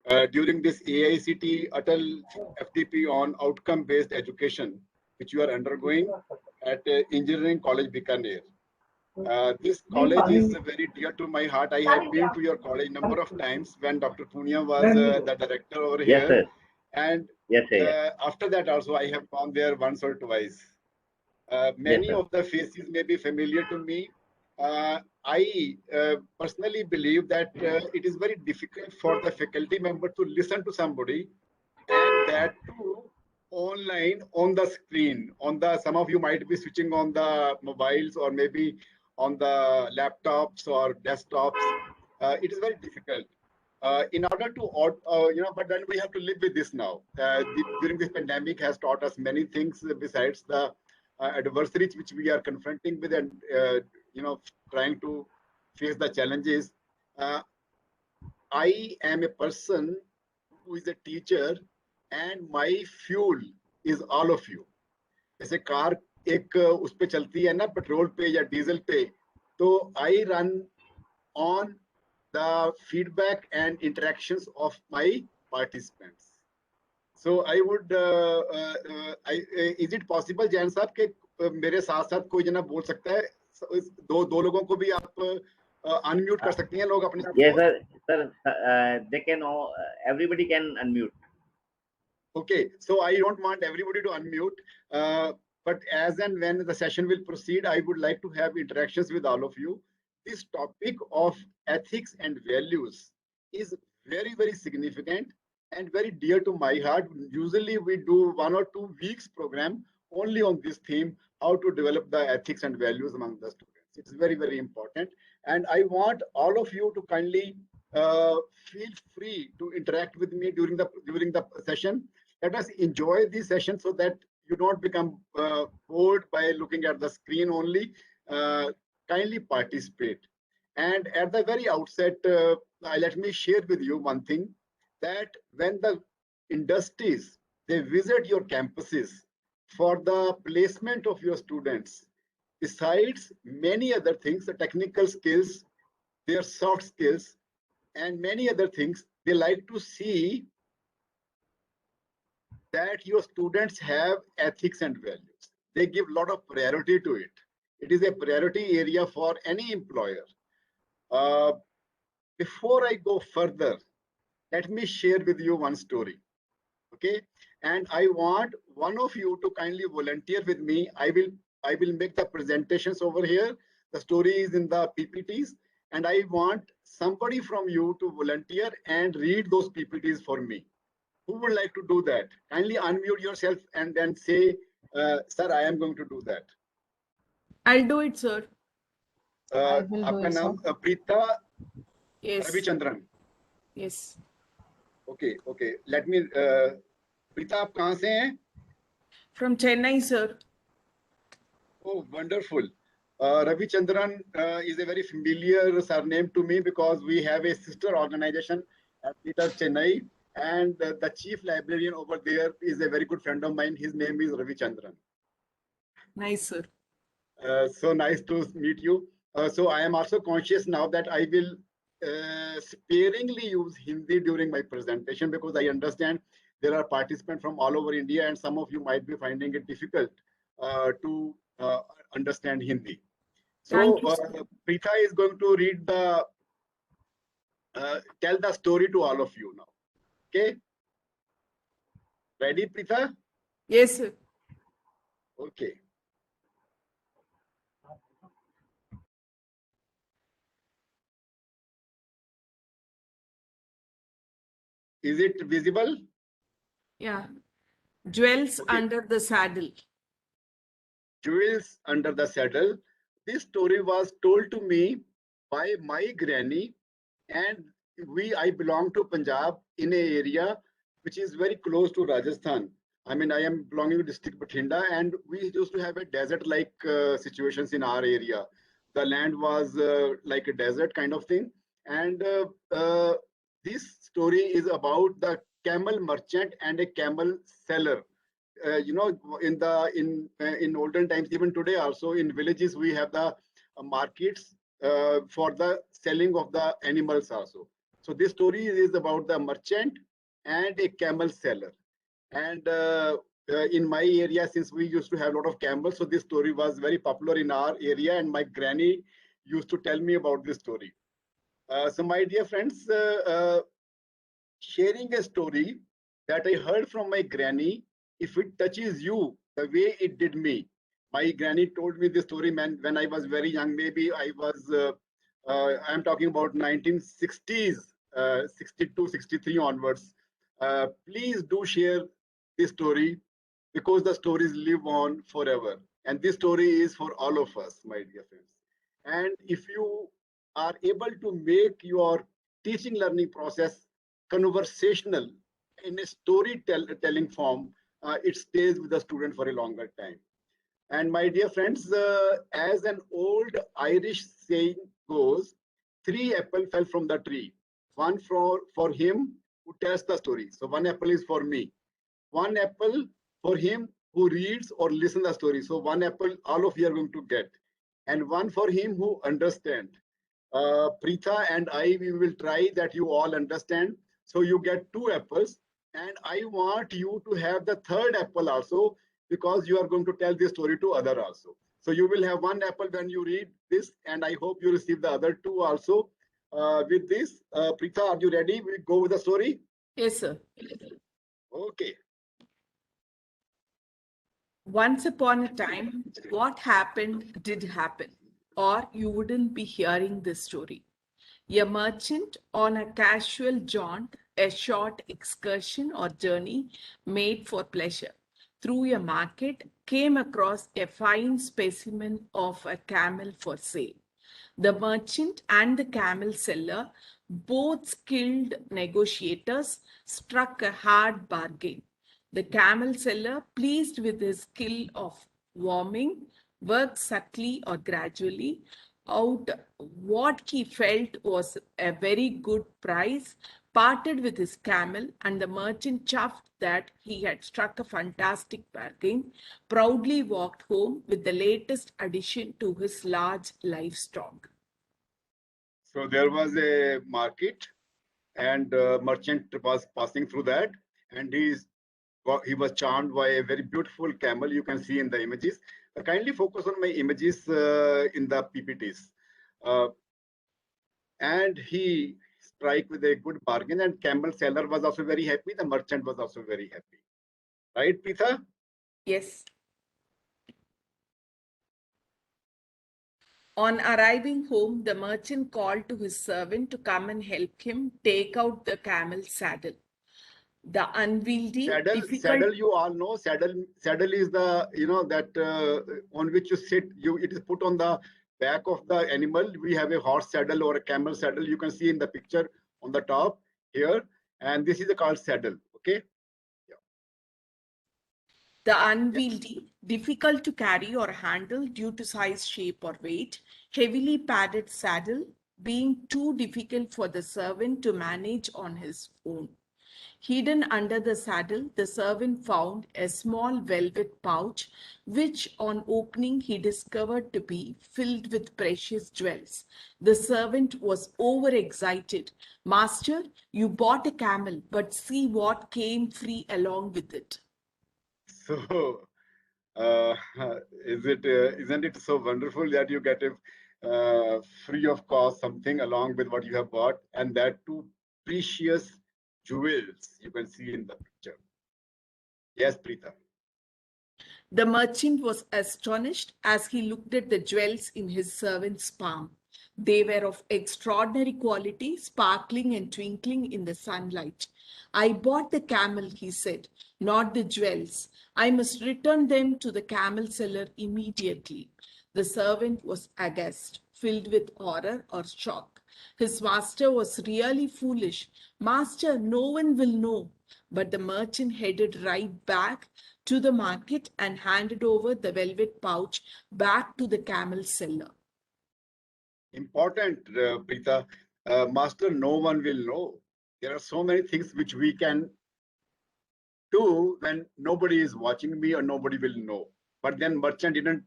during this AICT Atal FDP on outcome-based education, which you are undergoing at Engineering College Bikaner. This college is very dear to my heart. I have been to your college number of times when Dr. Punia was the director over Yes, here. sir. And Yes, sir. Yes. after that also I have gone there once or twice. Many sir. of the faces may be familiar to me. I personally believe that it is very difficult for the faculty member to listen to somebody, and that too online on the screen. Some of you might be switching on the mobiles or maybe on the laptops or desktops. It is very difficult. In order to, but then we have to live with this now. During this pandemic has taught us many things besides the adversaries which we are confronting with, and trying to face the challenges. I am a person who is a teacher, and my fuel is all of you. जैसे car एक उस पे चलती है ना, petrol पे या diesel पे, तो I run on the feedback and interactions of my participants. So I would, is it possible, Jain साहब, कि मेरे साथ साथ कोई जना बोल सकता है? दो लोगों को भी आप unmute कर सकती हैं लोग अपने आप को? Yes, sir. They can. Everybody can unmute. Okay, so I don't want everybody to unmute, but as and when the session will proceed, I would like to have interactions with all of you. This topic of ethics and values is very, very significant and very dear to my heart. Usually we do 1 or 2 weeks program only on this theme, how to develop the ethics and values among the students. It's very, very important. And I want all of you to kindly feel free to interact with me during the session. Let us enjoy this session so that you don't become bored by looking at the screen only. Kindly participate. And at the very outset, let me share with you one thing, that when the industries, they visit your campuses for the placement of your students, besides many other things, the technical skills, their soft skills, and many other things, they like to see that your students have ethics and values. They give a lot of priority to it. It is a priority area for any employer. Before I go further, let me share with you one story. Okay, and I want one of you to kindly volunteer with me. I will make the presentations over here. The story is in the PPTs, and I want somebody from you to volunteer and read those PPTs for me. Who would like to do that? Kindly unmute yourself and then say, sir, I am going to do that. I'll do it, sir. आपका नाम Preeta? Yes. Ravichandran? Yes. Okay. Let me. Preeta, आप कहाँ से हैं? From Chennai, sir. Oh, wonderful. Ravichandran is a very familiar surname to me because we have a sister organization at ITER Chennai, and the chief librarian over there is a very good friend of mine. His name is Ravichandran. Nice, sir. So nice to meet you. So I am also conscious now that I will sparingly use Hindi during my presentation, because I understand there are participants from all over India, and some of you might be finding it difficult to understand Hindi. So Preetha is going to read tell the story to all of you now. Okay? Ready, Preetha? Yes, sir. Okay. Is it visible? Yeah. Jewels Okay. under the saddle. Jewels under the saddle. This story was told to me by my granny, and I belong to Punjab, in an area which is very close to Rajasthan. I mean, I am belonging to district Bathinda, and we used to have a desert-like situations in our area. The land was like a desert kind of thing, and this story is about the camel merchant and a camel seller. In olden times, even today also in villages, we have the markets for the selling of the animals also. So this story is about the merchant and a camel seller. And in my area, since we used to have a lot of camels, so this story was very popular in our area, and my granny used to tell me about this story. So my dear friends, sharing a story that I heard from my granny, if it touches you the way it did me. My granny told me this story, man, when I was very young. Maybe I was, I'm talking about 1960s, 62, 63 onwards. Please do share this story because the stories live on forever. And this story is for all of us, my dear friends. And if you are able to make your teaching learning process conversational in a storytelling form, it stays with the student for a longer time. And my dear friends, as an old Irish saying goes, three apples fell from the tree. One for him who tells the story. So one apple is for me. One apple for him who reads or listens the story. So one apple all of you are going to get. And one for him who understands. Preetha and I, we will try that you all understand. So you get two apples. And I want you to have the third apple also, because you are going to tell this story to other also. So you will have one apple when you read this, and I hope you receive the other two also. With this, Preetha, are you ready? We go with the story? Yes, sir. Okay. Once upon a time, what happened did happen, or you wouldn't be hearing this story. A merchant on a casual jaunt, a short excursion or journey made for pleasure, through a market, came across a fine specimen of a camel for sale. The merchant and the camel seller, both skilled negotiators, struck a hard bargain. The camel seller, pleased with his skill of warming, worked subtly or gradually out what he felt was a very good price, parted with his camel, and the merchant, chuffed that he had struck a fantastic bargain, proudly walked home with the latest addition to his large livestock. So there was a market, and merchant was passing through that, and he was charmed by a very beautiful camel. You can see in the images. Kindly focus on my images in the PPTs. Uh, and he strike with a good bargain, and camel seller was also very happy. The merchant was also very happy. Right, Preetha? Yes. On arriving home, the merchant called to his servant to come and help him take out the camel's saddle. The unwieldy, Saddle, difficult. you all know. Saddle is the, that on which you sit. It is put on the back of the animal. We have a horse saddle or a camel saddle. You can see in the picture on the top here, and this is called saddle. Okay. The unwieldy, difficult to carry or handle due to size, shape, or weight, heavily padded saddle being too difficult for the servant to manage on his own. Hidden under the saddle, the servant found a small velvet pouch, which on opening he discovered to be filled with precious jewels. The servant was overexcited. Master, you bought a camel, but see what came free along with it. So, uh, isn't it so wonderful that you get a free of cost something along with what you have bought, and that too precious jewels you can see in the picture. Yes, Preetha. The merchant was astonished as he looked at the jewels in his servant's palm. They were of extraordinary quality, sparkling and twinkling in the sunlight. I bought the camel, he said, not the jewels. I must return them to the camel seller immediately. The servant was aghast, filled with horror or shock. His master was really foolish. Master, no one will know. But the merchant headed right back to the market and handed over the velvet pouch back to the camel seller. Important, Preetha. Master, no one will know. There are so many things which we can do when nobody is watching me or nobody will know. But then merchant didn't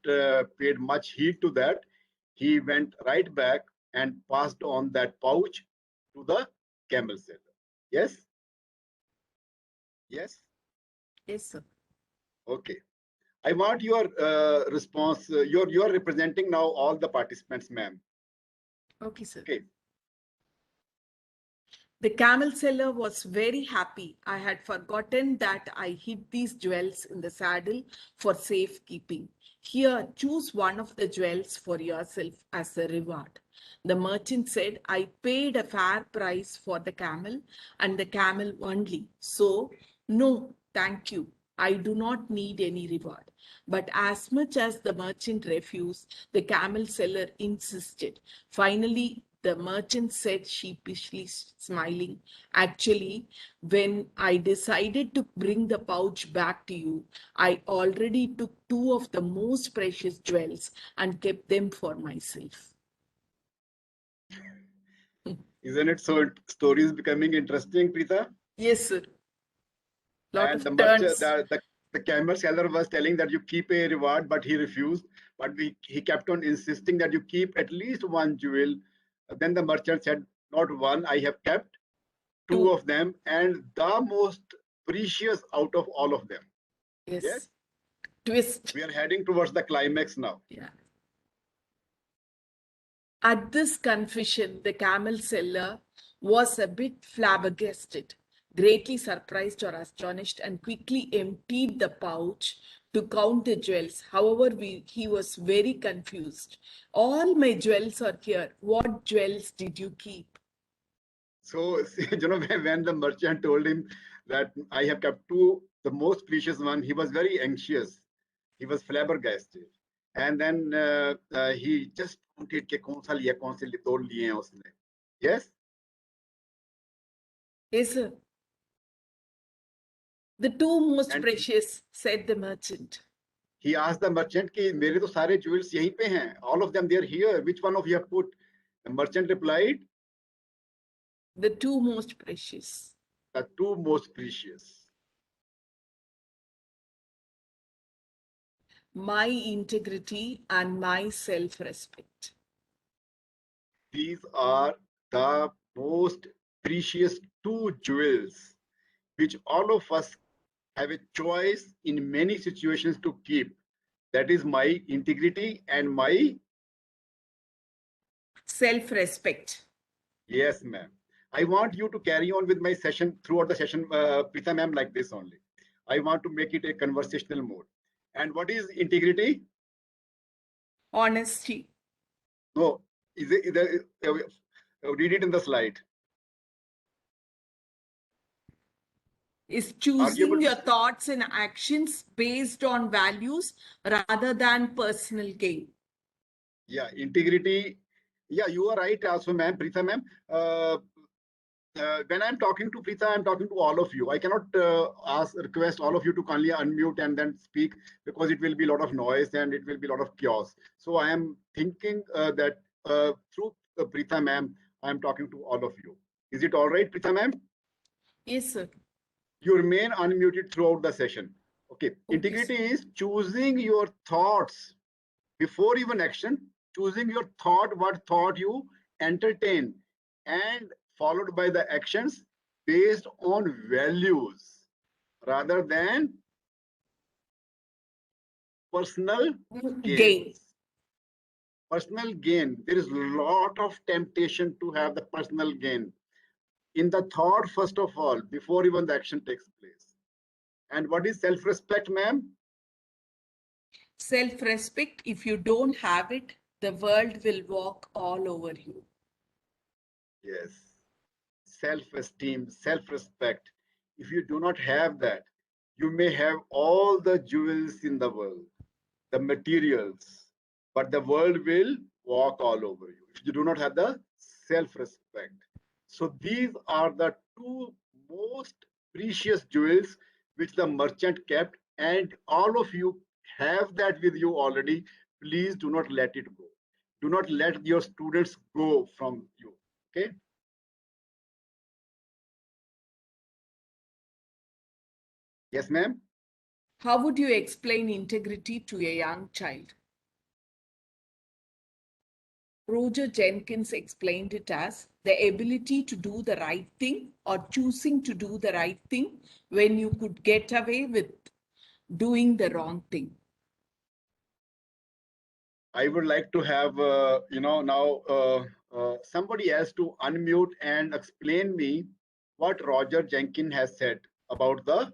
paid much heed to that. He went right back and passed on that pouch to the camel seller. Yes? Yes? Yes, sir. Okay. I want your response. You're representing now all the participants, ma'am. Okay, sir. Okay. The camel seller was very happy. I had forgotten that I hid these jewels in the saddle for safekeeping. Here, choose one of the jewels for yourself as a reward. The merchant said, I paid a fair price for the camel and the camel only. So, no, thank you. I do not need any reward. But as much as the merchant refused, the camel seller insisted. Finally, the merchant said sheepishly, smiling, actually, when I decided to bring the pouch back to you, I already took two of the most precious jewels and kept them for myself. Isn't it so? Story is becoming interesting, Preeta. Yes, sir. Lot And of the merchant, turns. the camel seller was telling that you keep a reward, but he refused. But he kept on insisting that you keep at least one jewel. Then the merchant said, not one, I have kept two Two. of them, and the most precious out of all of them. Yes. Yes? Twist. We are heading towards the climax now. Yeah. At this confession, the camel seller was a bit flabbergasted, greatly surprised or astonished, and quickly emptied the pouch to count the jewels. However, he was very confused. All my jewels are here. What jewels did you keep? So, when the merchant told him that I have kept two, the most precious one, he was very anxious. He was flabbergasted. And then he just counted कि कौन सा लिया, कौन से तोड़ लिए हैं उसने. Yes? Yes, sir. The two most And precious, said the merchant. he asked the merchant कि मेरे तो सारे jewels यहीं पे हैं. All of them, they are here. Which one of you have put? The merchant replied, The two most precious. the two most precious. My integrity and my self-respect. These are the most precious two jewels which all of us have a choice in many situations to keep. That is my integrity and my, Self-respect. yes, ma'am. I want you to carry on with my session throughout the session, Preeta ma'am, like this only. I want to make it a conversational mode. And what is integrity? Honesty. No, read it in the slide. Is Are you able choosing to your thoughts and actions based on values rather than personal gain. Yeah, integrity. Yeah, you are right also, ma'am, Preeta ma'am. When I'm talking to Preeta, I'm talking to all of you. I cannot request all of you to kindly unmute and then speak because it will be a lot of noise and it will be a lot of chaos. So I am thinking that through Preeta ma'am, I'm talking to all of you. Is it all right, Preeta ma'am? Yes, sir. You remain unmuted throughout the session. Okay. Integrity is choosing your thoughts before even action, choosing your thought, what thought you entertain, and followed by the actions based on values rather than personal Gain. gains. Personal gain, there is a lot of temptation to have the personal gain in the thought, first of all, before even the action takes place. And what is self-respect, ma'am? Self-respect, if you don't have it, the world will walk all over you. Yes. Self-esteem, self-respect. If you do not have that, you may have all the jewels in the world, the materials, but the world will walk all over you if you do not have the self-respect. So these are the two most precious jewels which the merchant kept, and all of you have that with you already. Please do not let it go. Do not let your students go from you. Okay. Yes, ma'am. How would you explain integrity to a young child? Roger Jenkins explained it as the ability to do the right thing or choosing to do the right thing when you could get away with doing the wrong thing. I would like to have, now somebody else to unmute and explain me what Roger Jenkins has said about the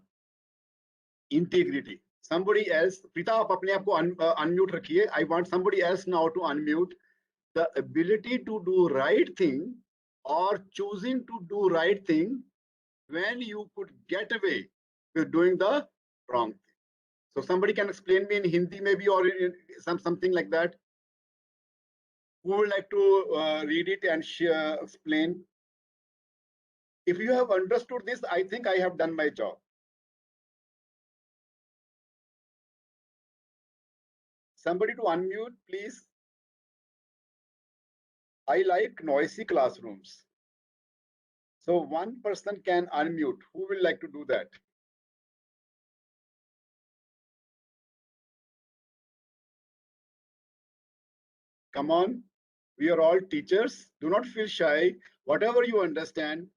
integrity. Somebody else, Prita, आप अपने आप को unmute रखिए. I want somebody else now to unmute. The ability to do right thing or choosing to do right thing when you could get away with doing the wrong thing. So somebody can explain me in Hindi maybe or in something like that. Who would like to read it and share, explain? If you have understood this, I think I have done my job. Somebody to unmute, please. I like noisy classrooms. So one person can unmute. Who will like to do that? Come on. We are all teachers. Do not feel shy. Whatever you understand,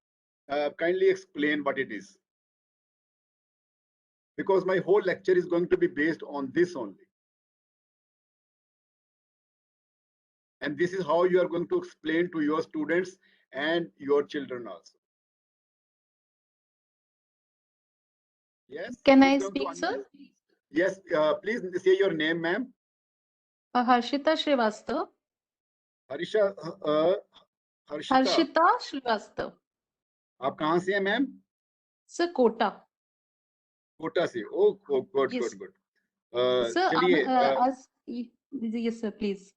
kindly explain what it is. Because my whole lecture is going to be based on this only. And this is how you are going to explain to your students and your children also. Yes. Can Who's I going to speak, sir? unmute? Yes. Please say your name, ma'am. Harshita Srivastav. Harshita. Harshita Srivastav. आप कहाँ से हैं ma'am? Sir, Kota. Kota से. Oh, good, Yes. good. Sir, चलिए. yes, sir, please.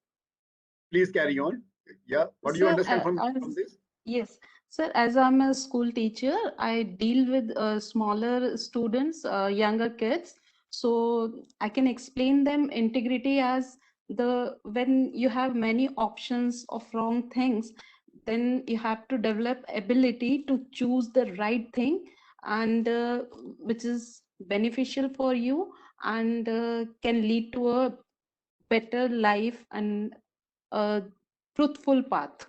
Please carry on. Yeah. What do you Sir, understand from this? Yes, sir, as I'm a school teacher, I deal with smaller students, younger kids. So I can explain them integrity as when you have many options of wrong things, then you have to develop ability to choose the right thing and which is beneficial for you and can lead to a better life and a truthful path.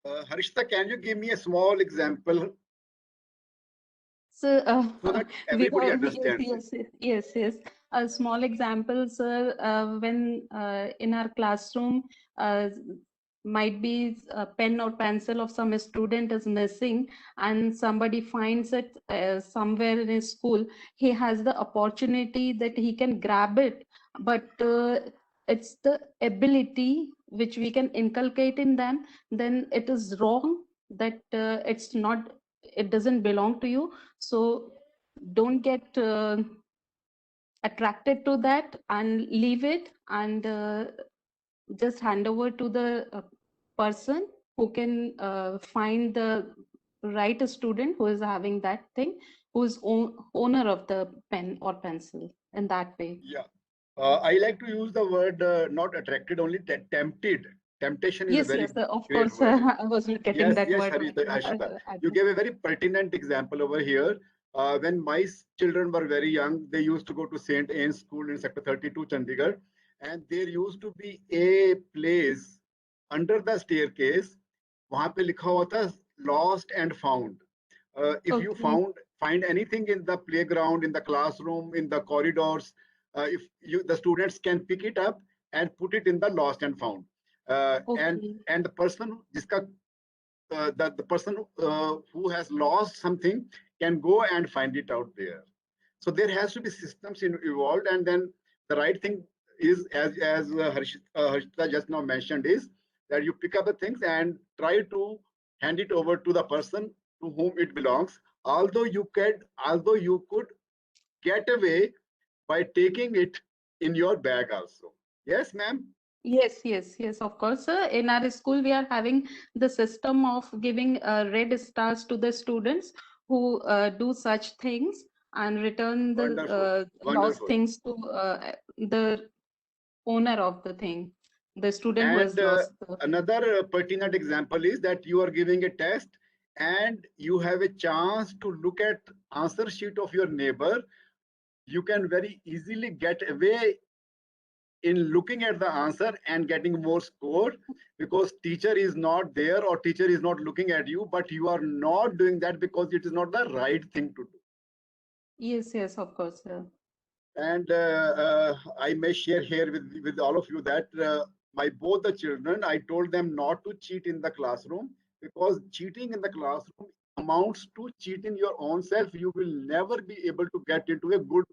Harshita, can you give me a small example So, so that everybody understands? Yes. A small example, sir, when in our classroom, might be a pen or pencil of some student is missing and somebody finds it somewhere in his school, he has the opportunity that he can grab it, but it's the ability which we can inculcate in them, then it is wrong that it doesn't belong to you. So don't get attracted to that and leave it and just hand over to the person who can find the right student who is having that thing, who is owner of the pen or pencil in that way. Yeah. I like to use the word not attracted, only tempted. Temptation is a very Of great course, word. I was getting that word. Harshita. You gave a very pertinent example over here. When my children were very young, they used to go to St. Anne's School in Sector 32, Chandigarh, and there used to be a place under the staircase. वहाँ पे लिखा हुआ था lost and found. If you find anything in the playground, in the classroom, in the corridors, the students can pick it up and put it in the lost and found. And the person the person who has lost something can go and find it out there. So there has to be systems involved, and then the right thing is, as Harshita just now mentioned, is that you pick up the things and try to hand it over to the person to whom it belongs, although you could get away by taking it in your bag also. Yes, ma'am? Yes, of course, sir. In our school, we are having the system of giving red stars to the students who do such things and return the lost things to the owner of the thing, the student who has lost. Another pertinent example is that you are giving a test and you have a chance to look at answer sheet of your neighbor. You can very easily get away in looking at the answer and getting more score, because teacher is not there or teacher is not looking at you, but you are not doing that because it is not the right thing to do. Yes, yes, of course, sir. And I may share here with all of you that my both the children, I told them not to cheat in the classroom, because cheating in the classroom amounts to cheating your own self. You will never be able to get into a good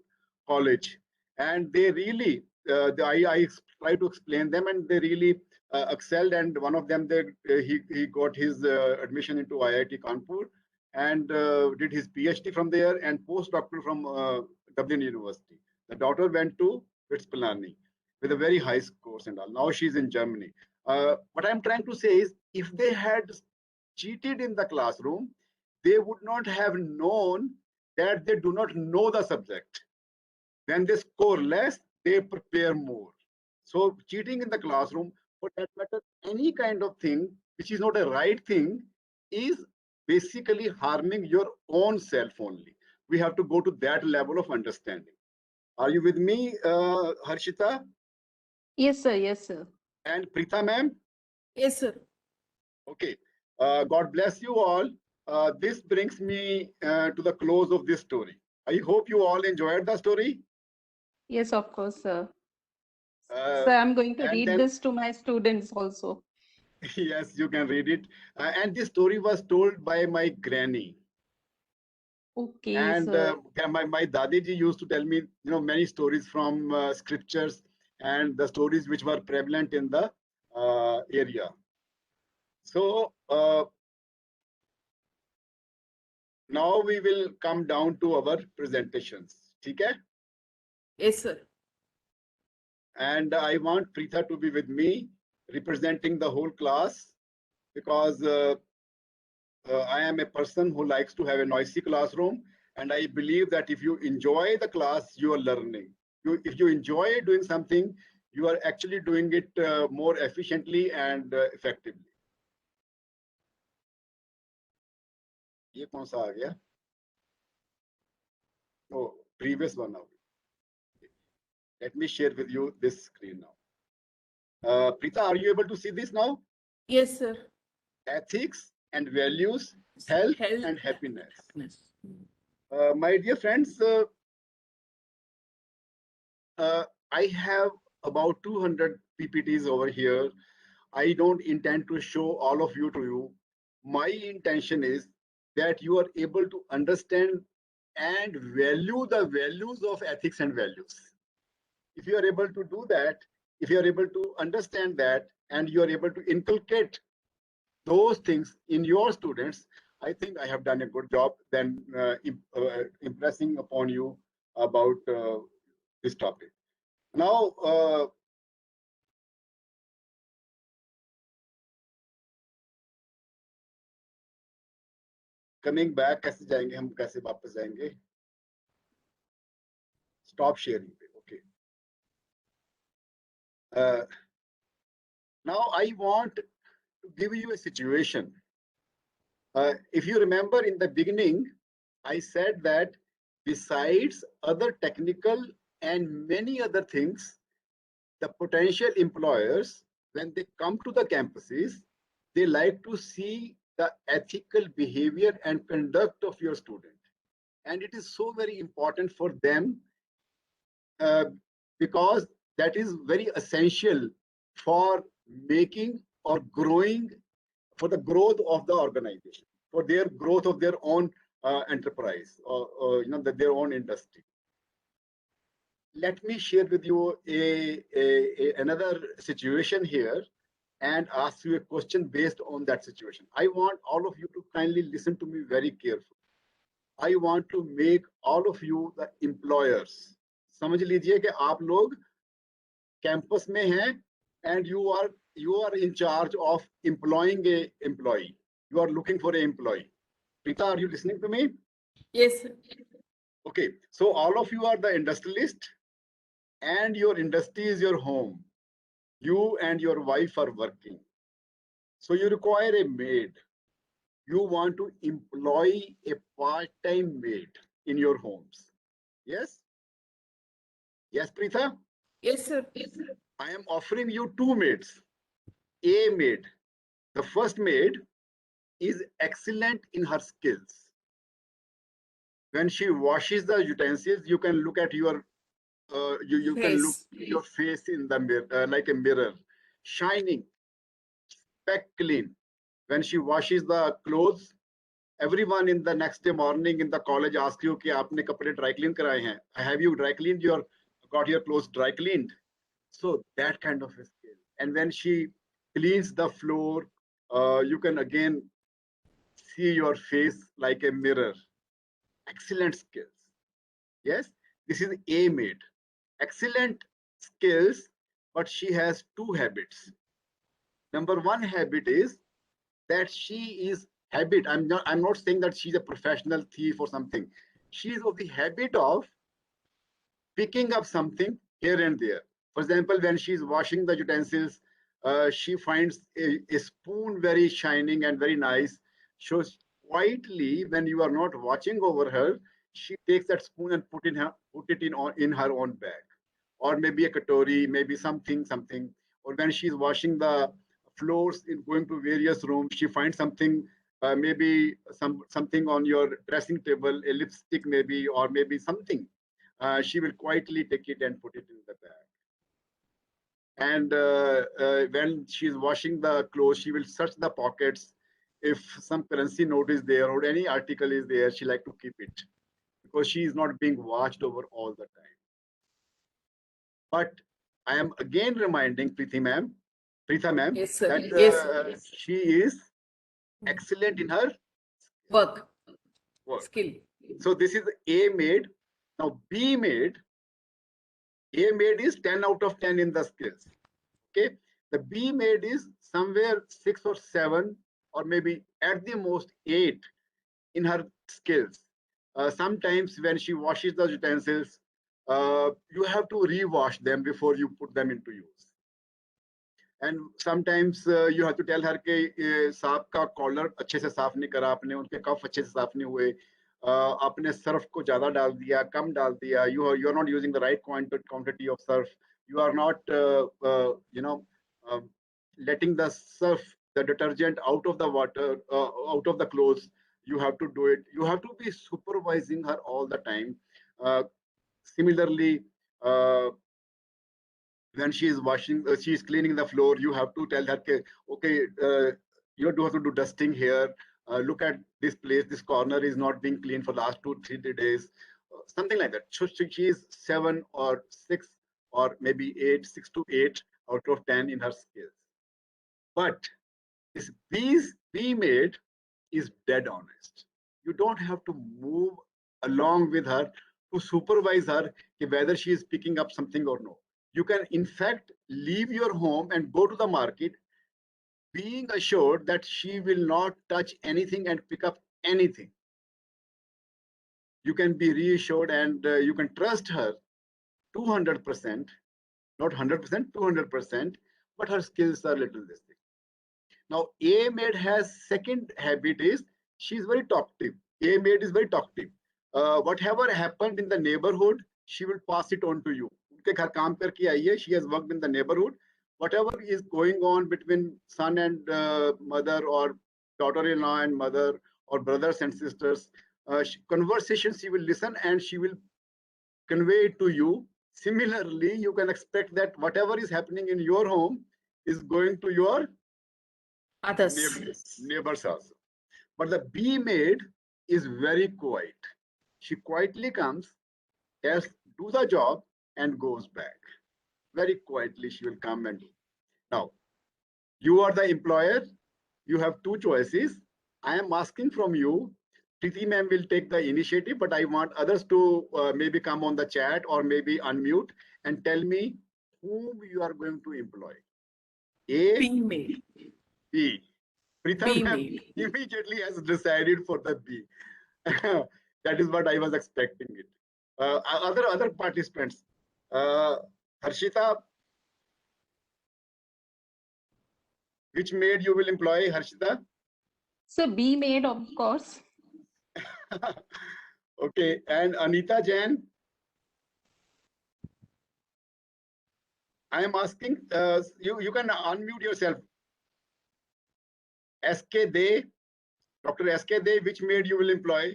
college. And they really, I try to explain them, and they really excelled. And one of them, he got his admission into IIT Kanpur and did his PhD from there and postdoctoral from Dublin University. The daughter went to Wits Pilani with a very high scores and all. Now she's in Germany. What I'm trying to say is, if they had cheated in the classroom, they would not have known that they do not know the subject. When they score less, they prepare more. So cheating in the classroom, for that matter, any kind of thing which is not a right thing, is basically harming your own self only. We have to go to that level of understanding. Are you with me, Harshita Yes, sir. Yes, sir. and Preeta ma'am? Yes, sir. Okay. God bless you all. This brings me to the close of this story. I hope you all enjoyed the story. Yes, of course, sir. Uh, So I'm going to and read then, this to my students also. yes, you can read it. And this story was told by my granny. Okay, And sir. my Dadiji used to tell me, many stories from scriptures and the stories which were prevalent in the area. So now we will come down to our presentations. Okay? Yes, sir. And I want Preeta to be with me, representing the whole class, because I am a person who likes to have a noisy classroom. And I believe that if you enjoy the class, you are learning. If you enjoy doing something, you are actually doing it more efficiently and effectively. ये कौन सा आ गया? Oh, previous one now. Let me share with you this screen now. Preeta, are you able to see this now? Yes, sir. Ethics and values, health and happiness. My dear friends, I have about 200 PPTs over here. I don't intend to show all of you to you. My intention is that you are able to understand and value the values of ethics and values. If you are able to do that, if you are able to understand that, and you are able to inculcate those things in your students, I think I have done a good job then impressing upon you about this topic. Now, coming back, कैसे जाएंगे हम, कैसे वापस जाएंगे? Stop sharing. Okay. Now I want to give you a situation. If you remember in the beginning, I said that besides other technical and many other things, the potential employers, when they come to the campuses, they like to see the ethical behavior and conduct of your student. And it is so very important for them because that is very essential for making or growing, for the growth of the organization, for their growth of their own enterprise or their own industry. Let me share with you another situation here and ask you a question based on that situation. I want all of you to kindly listen to me very carefully. I want to make all of you the employers. समझ लीजिए कि आप लोग campus में हैं and you are in charge of employing a employee. You are looking for an employee. Preeta, are you listening to me? Yes, sir. Okay, so all of you are the industrialist and your industry is your home. You and your wife are working. So you require a maid. You want to employ a part-time maid in your homes. Yes? Yes, Preeta? Yes, sir. I am offering you two maids. A maid. The first maid is excellent in her skills. When she washes the utensils, you can look at your you can look Face. your face in the mirror like a mirror, shining, speck clean. When she washes the clothes, everyone in the next day morning in the college asks you कि आपने कपड़े dry clean कराए हैं? Have you dry cleaned got your clothes dry cleaned? So that kind of a skill. And when she cleans the floor, you can again see your face like a mirror. Excellent skills. Yes, this is A maid. Excellent skills, but she has two habits. Number one habit is that she is habit. I'm not saying that she's a professional thief or something. She is of the habit of picking up something here and there. For example, when she's washing the utensils, she finds a spoon very shining and very nice. So quietly, when you are not watching over her, she takes that spoon and put it in her own bag, or maybe a katori, maybe something. Or when she's washing the floors in going to various rooms, she finds something, maybe something on your dressing table, a lipstick maybe, or maybe something. She will quietly take it and put it in the bag. And when she's washing the clothes, she will search the pockets. If some currency note is there or any article is there, she like to keep it because she is not being watched over all the time. But I am again reminding Preetha ma'am, Yes, sir. that Yes. she is excellent in her Work. work. Skill. So this is A maid. Now B maid. A maid is 10 out of 10 in the skills. Okay. The B maid is somewhere 6 or 7 or maybe at the most 8 in her skills. Sometimes when she washes the utensils, you have to rewash them before you put them into use. And sometimes you have to tell her कि सांप का collar अच्छे से साफ नहीं करा आपने, उनके कफ अच्छे से साफ नहीं हुए, आपने सर्फ को ज्यादा डाल दिया, कम डाल दिया, you are not using the right quantity of surf, you are not letting the surf, the detergent out of the water, out of the clothes. You have to do it. You have to be supervising her all the time. Similarly, when she is washing, she is cleaning the floor, you have to tell her, okay, you have to do dusting here. Look at this place, this corner is not being cleaned for the last 2-3 days, something like that. So she is 7 or 6 or maybe 8, 6 to 8 out of 10 in her skills. But this B maid is dead honest. You don't have to move along with her to supervise her whether she is picking up something or no. You can, in fact, leave your home and go to the market, being assured that she will not touch anything and pick up anything. You can be reassured and you can trust her 200%, not 100%, 200%, but her skills are little this thing. Now, A maid has second habit is she is very talkative. A maid is very talkative. Whatever happened in the neighborhood, she will pass it on to you. उनके घर काम करके आई है. She has worked in the neighborhood. Whatever is going on between son and mother, or daughter-in-law and mother, or brothers and sisters, conversations she will listen and she will convey it to you. Similarly, you can expect that whatever is happening in your home is going to your Others. neighbors also. But the B maid is very quiet. She quietly comes, does do the job, and goes back. Very quietly, she will come and do. Now, you are the employer. You have two choices. I am asking from you. Preeti ma'am will take the initiative, but I want others to maybe come on the chat or maybe unmute and tell me whom you are going to employ. A, B maid. B. Preeta B ma'am maid. immediately has decided for the B. That is what I was expecting it. Other participants, Harshita, which maid you will employ, Harshita? So B maid, of course. Okay, and Anita Jain? I am asking, you can unmute yourself. SK they, Dr. SK they, which maid you will employ?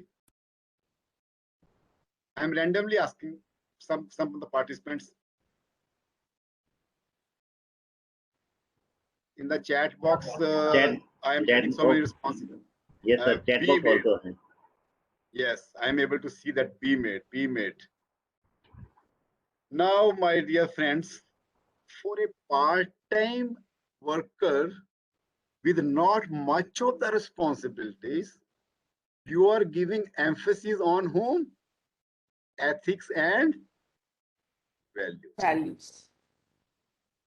I am randomly asking some of the participants. In the chat box, I am getting so many responses. Yes, sir. Chat B box maid. also hai. Yes, I am able to see that B maid, B maid. Now, my dear friends, for a part-time worker with not much of the responsibilities, you are giving emphasis on whom? Ethics and values. Values.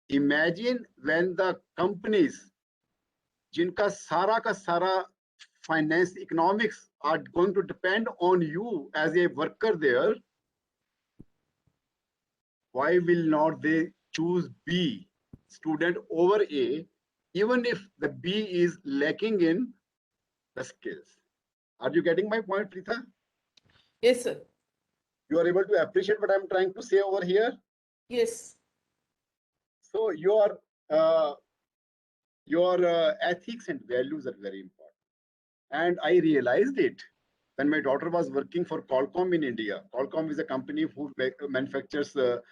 Imagine when the companies, jinka sara ka sara finance economics are going to depend on you as a worker there, why will not they choose B student over A, even if the B is lacking in the skills? Are you getting my point, Preetha? Yes, sir. You are able to appreciate what I'm trying to say over here? Yes. So your ethics and values are very important. And I realized it when my daughter was working for Qualcomm in India. Qualcomm is a company who manufactures the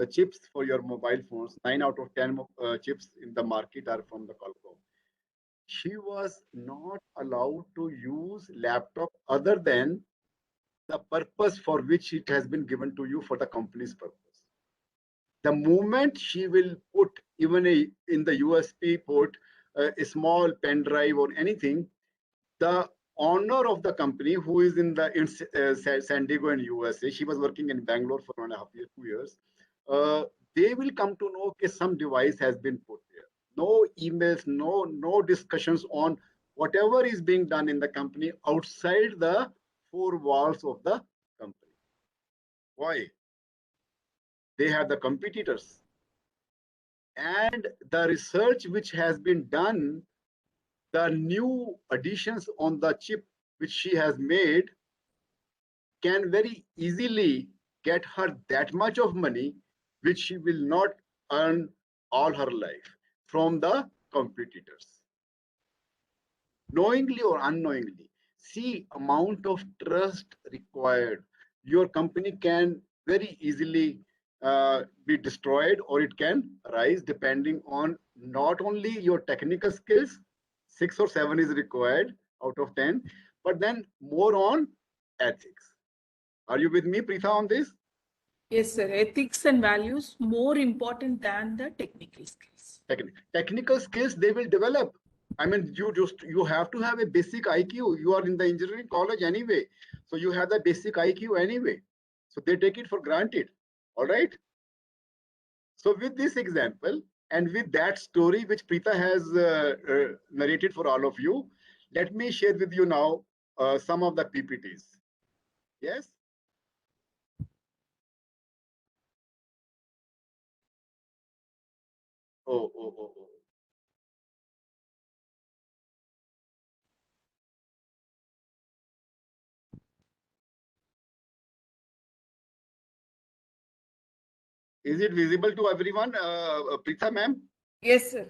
chips for your mobile phones. 9 out of 10 chips in the market are from the Qualcomm. She was not allowed to use laptop other than the purpose for which it has been given to you for the company's purpose. The moment she will put even in the USB port a small pen drive or anything, the owner of the company, who is in San Diego in USA, she was working in Bangalore for 1.5 years, 2 years, they will come to know that some device has been put there. No emails, no discussions on whatever is being done in the company outside the four walls of the company. Why? They have the competitors. And the research which has been done, the new additions on the chip which she has made can very easily get her that much of money which she will not earn all her life from the competitors. Knowingly or unknowingly, see amount of trust required. Your company can very easily be destroyed, or it can rise depending on not only your technical skills, 6 or 7 is required out of 10, but then more on ethics. Are you with me, Preetha, on this? Yes, sir. Ethics and values more important than the technical skills. Technical skills they will develop. I mean, you have to have a basic IQ. You are in the engineering college anyway, so you have the basic IQ anyway. So they take it for granted. All right. So with this example and with that story which Preetha has narrated for all of you, let me share with you now some of the PPTs. Yes. Oh. Is it visible to everyone, Preetha ma'am? Yes, sir.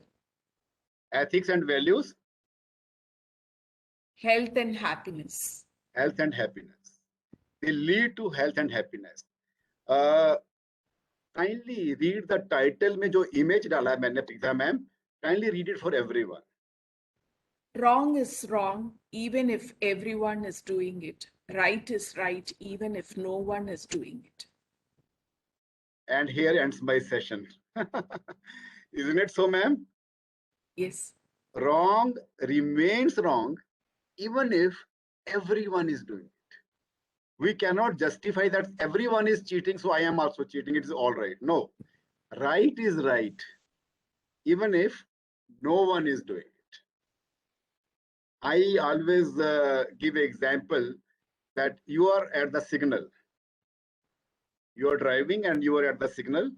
Ethics and values. Health and happiness. Health and happiness. They lead to health and happiness. Kindly read the title में जो image डाला है मैंने Preetha ma'am. Kindly read it for everyone. Wrong is wrong, even if everyone is doing it. Right is right, even if no one is doing it. And here ends my session. Isn't it so, ma'am? Yes. Wrong remains wrong, even if everyone is doing it. We cannot justify that everyone is cheating, so I am also cheating. It is all right. No. Right is right, even if no one is doing it. I always give an example that you are at the signal. You are driving and you are at the signal,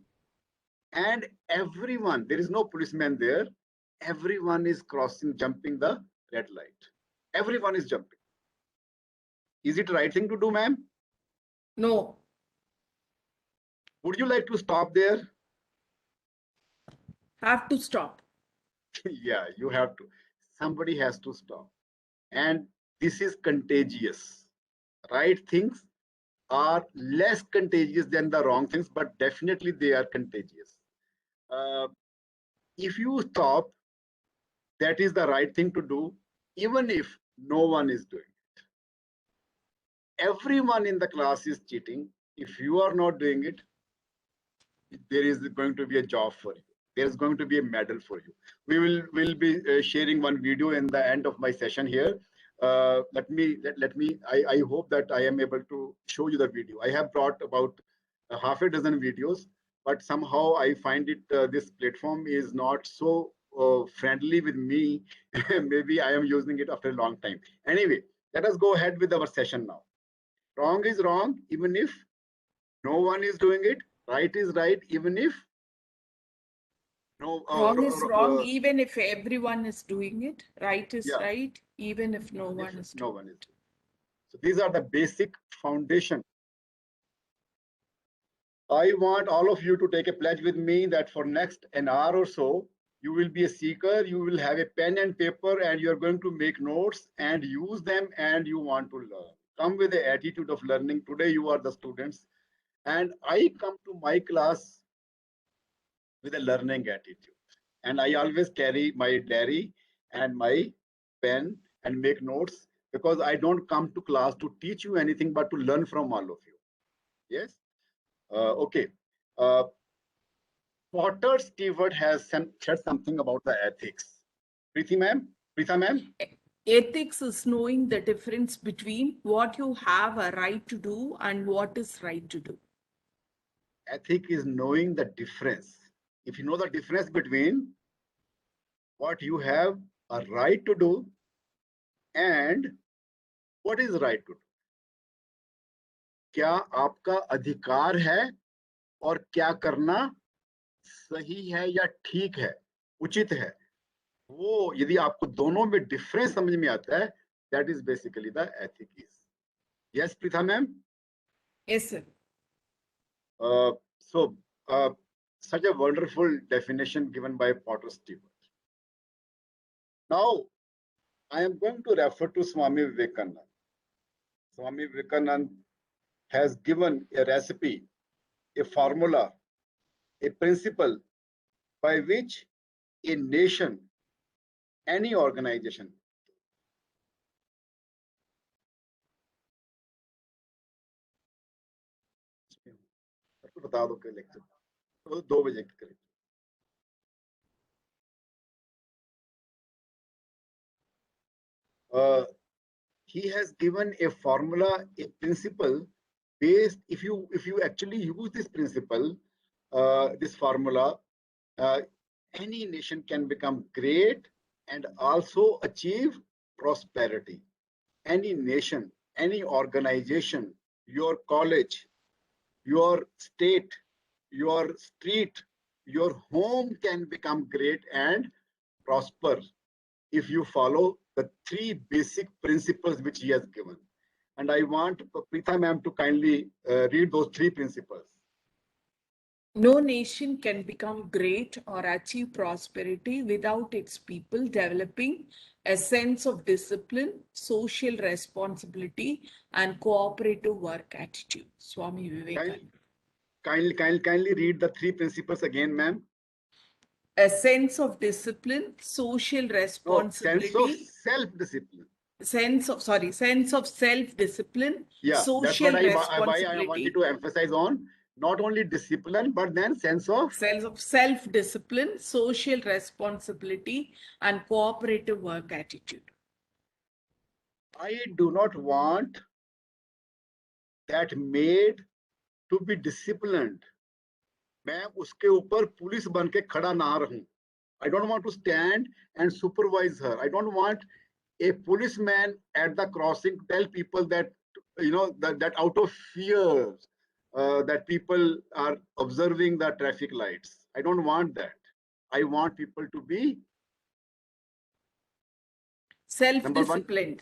and everyone, there is no policeman there, everyone is jumping the red light. Everyone is jumping. Is it the right thing to do, ma'am? No. Would you like to stop there? Have to stop. Yeah, you have to. Somebody has to stop. And this is contagious. Right things are less contagious than the wrong things, but definitely they are contagious. If you stop, that is the right thing to do, even if no one is doing it. Everyone in the class is cheating. If you are not doing it, there is going to be a job for you. There is going to be a medal for you. Will be sharing one video in the end of my session here. Let me. I hope that I am able to show you the video. I have brought about half a dozen videos, but somehow I find it this platform is not so friendly with me. Maybe I am using it after a long time. Anyway, let us go ahead with our session now. Wrong is wrong, even if no one is doing it. Right is right, even if no. Wrong is wrong, even if everyone is doing it. Right is Yeah. right, even if no one is No doing one is. it. So these are the basic foundation. I want all of you to take a pledge with me that for next an hour or so, you will be a seeker, you will have a pen and paper, and you're going to make notes and use them, and you want to learn. Come with the attitude of learning. Today you are the students, and I come to my class with a learning attitude. And I always carry my diary and my pen and make notes, because I don't come to class to teach you anything, but to learn from all of you. Yes? Okay. Potter Stewart has said something about the ethics. Preeti ma'am? Preetha ma'am? Ethics is knowing the difference between what you have a right to do and what is right to do. Ethic is knowing the difference. If you know the difference between what you have a right to do and what is right to do. क्या आपका अधिकार है और क्या करना सही है या ठीक है, उचित है, वो यदि आपको दोनों में डिफरेंस समझ में आता है, that is basically the ethic is. Yes Preetha ma'am? Yes, sir. So such a wonderful definition given by Potter Stewart. Now I am going to refer to Swami Vivekananda. Swami Vivekananda has given a recipe, a formula, a principle by which a nation, any organization, बता दो के lecture तो 2 बजे के करीब. He has given a formula, a principle based. If you actually use this principle, this formula, any nation can become great and also achieve prosperity. Any nation, any organization, your college, your state, your street, your home can become great and prosper if you follow the 3 basic principles which he has given. And I want Preetha ma'am to kindly read those 3 principles. No nation can become great or achieve prosperity without its people developing a sense of discipline, social responsibility, and cooperative work attitude. Swami Vivekananda. Kindly read the 3 principles again, ma'am. A sense of discipline, social responsibility. No, sense of self-discipline. Sense of self-discipline, Yeah, social that's what responsibility. I wanted to emphasize on. Not only discipline, but then sense of self-discipline, social responsibility, and cooperative work attitude. I do not want that maid to be disciplined. मैं उसके ऊपर police बन के खड़ा ना रहूं. I don't want to stand and supervise her. I don't want a policeman at the crossing tell people that, you know, that out of fear that people are observing the traffic lights. I don't want that. I want people to be self-disciplined.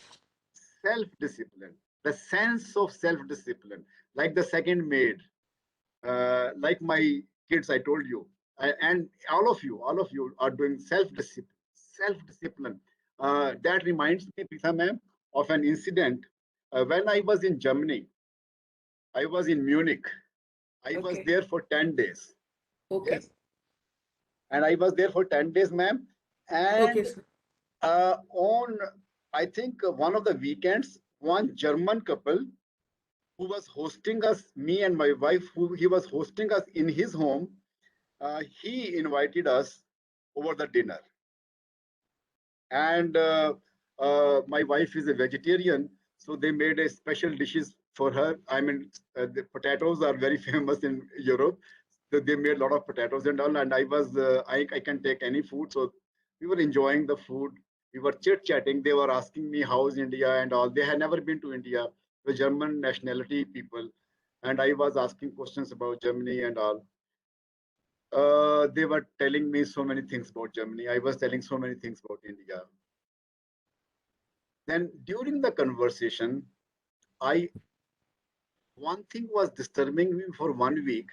Self-discipline, the sense of self-discipline, like the second maid, like my kids. I told you, and all of you are doing self-discipline. That reminds me, Pritha ma'am, of an incident when I was in Germany. I was in Munich. I was Okay. there for 10 days. Okay. Yes. And I was there for 10 days, ma'am. Okay, And sir. on, I think, one of the weekends, one German couple who was hosting us, me and my wife, who he was hosting us in his home, he invited us over the dinner. And my wife is a vegetarian, so they made a special dishes for her. I mean, the potatoes are very famous in Europe. So they made a lot of potatoes and all. And I can take any food. So we were enjoying the food. We were chit chatting. They were asking me how's India and all. They had never been to India. The German nationality people, and I was asking questions about Germany and all. They were telling me so many things about Germany. I was telling so many things about India. Then during the conversation, one thing was disturbing me for 1 week,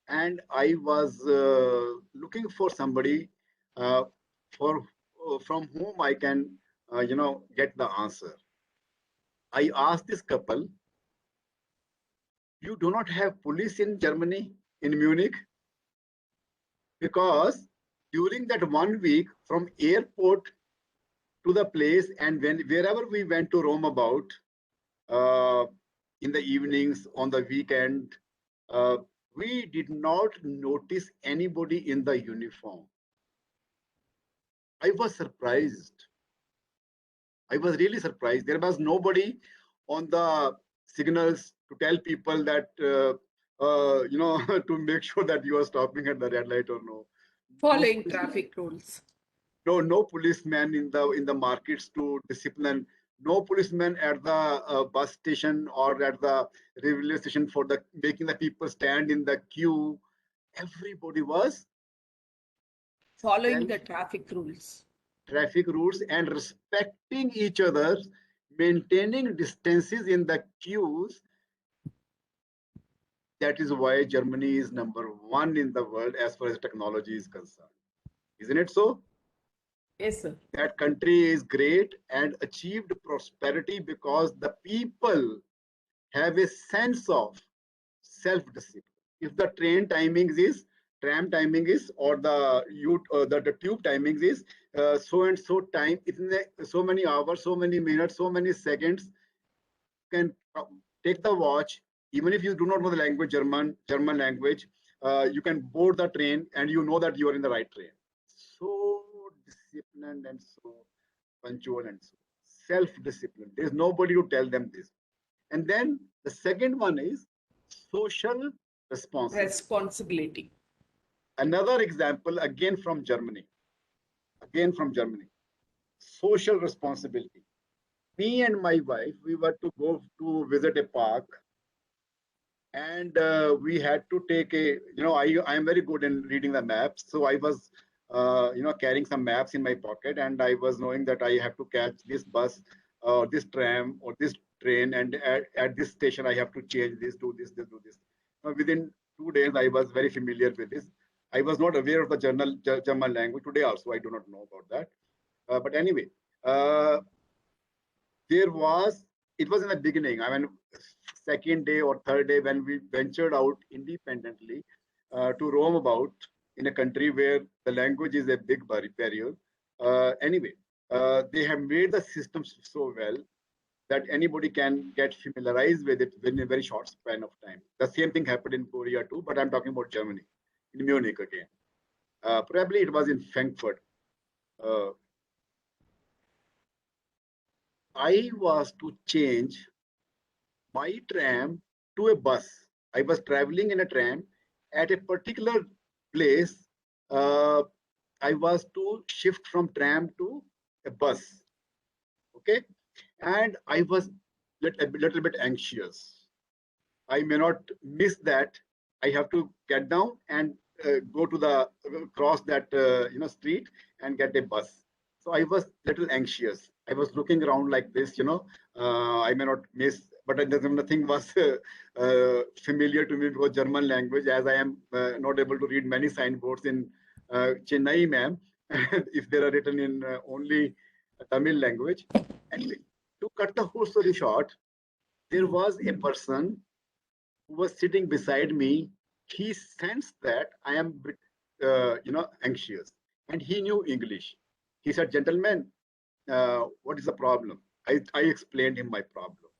and I was looking for somebody uh, for from whom I can, get the answer. I asked this couple, "You do not have police in Germany, in Munich?" Because during that 1 week, from airport to the place, and wherever we went to roam about, uh, in the evenings, on the weekend, uh, we did not notice anybody in the uniform. I was surprised. I was really surprised. There was nobody on the signals to tell people that, to make sure that you are stopping at the red light or no. No Following policeman, traffic rules. no policeman in the markets to discipline. No policeman at the bus station or at the railway station for the making the people stand in the queue. Everybody was Following self the traffic rules. traffic rules and respecting each other, maintaining distances in the queues. That is why Germany is #1 in the world as far as technology is concerned. Isn't it so? Yes, sir. That country is great and achieved prosperity because the people have a sense of self-discipline. If the tram timing is, or the tube timings is so and so time, so many hours, so many minutes, so many seconds, you can take the watch. Even if you do not know the language, German language, you can board the train and you know that you are in the right train. So disciplined and so punctual and so self-discipline. There's nobody to tell them this. And then the second one is social responsibility. Responsibility. Another example, again from Germany. Social responsibility. Me and my wife, we were to go to visit a park, and we had to take I am very good in reading the maps, so I was carrying some maps in my pocket, and I was knowing that I have to catch this bus or this tram or this train, and at this station I have to change this, do this, do this. Within 2 days I was very familiar with this. I was not aware of the German language. Today also I do not know about that, but anyway, uh, it was in the beginning. I mean, second day or third day when we ventured out independently to roam about in a country where the language is a big barrier. Anyway, they have made the systems so well that anybody can get familiarized with it within a very short span of time. The same thing happened in Korea too, but I'm talking about Germany, in Munich again. Probably it was in Frankfurt. I was to change my tram to a bus. I was traveling in a tram at a particular place. I was to shift from tram to a bus. Okay. And I was a little bit anxious. I may not miss that. I have to get down and go to the cross that street and get a bus. So I was little anxious. I was looking around like this, I may not miss but nothing was familiar to me because German language, as I am not able to read many signboards in Chennai, ma'am, if they are written in only Tamil language. Anyway, to cut the whole story short, there was a person who was sitting beside me. He sensed that I am a bit, anxious, and he knew English. He said, "Gentlemen, what is the problem?" I explained him my problem.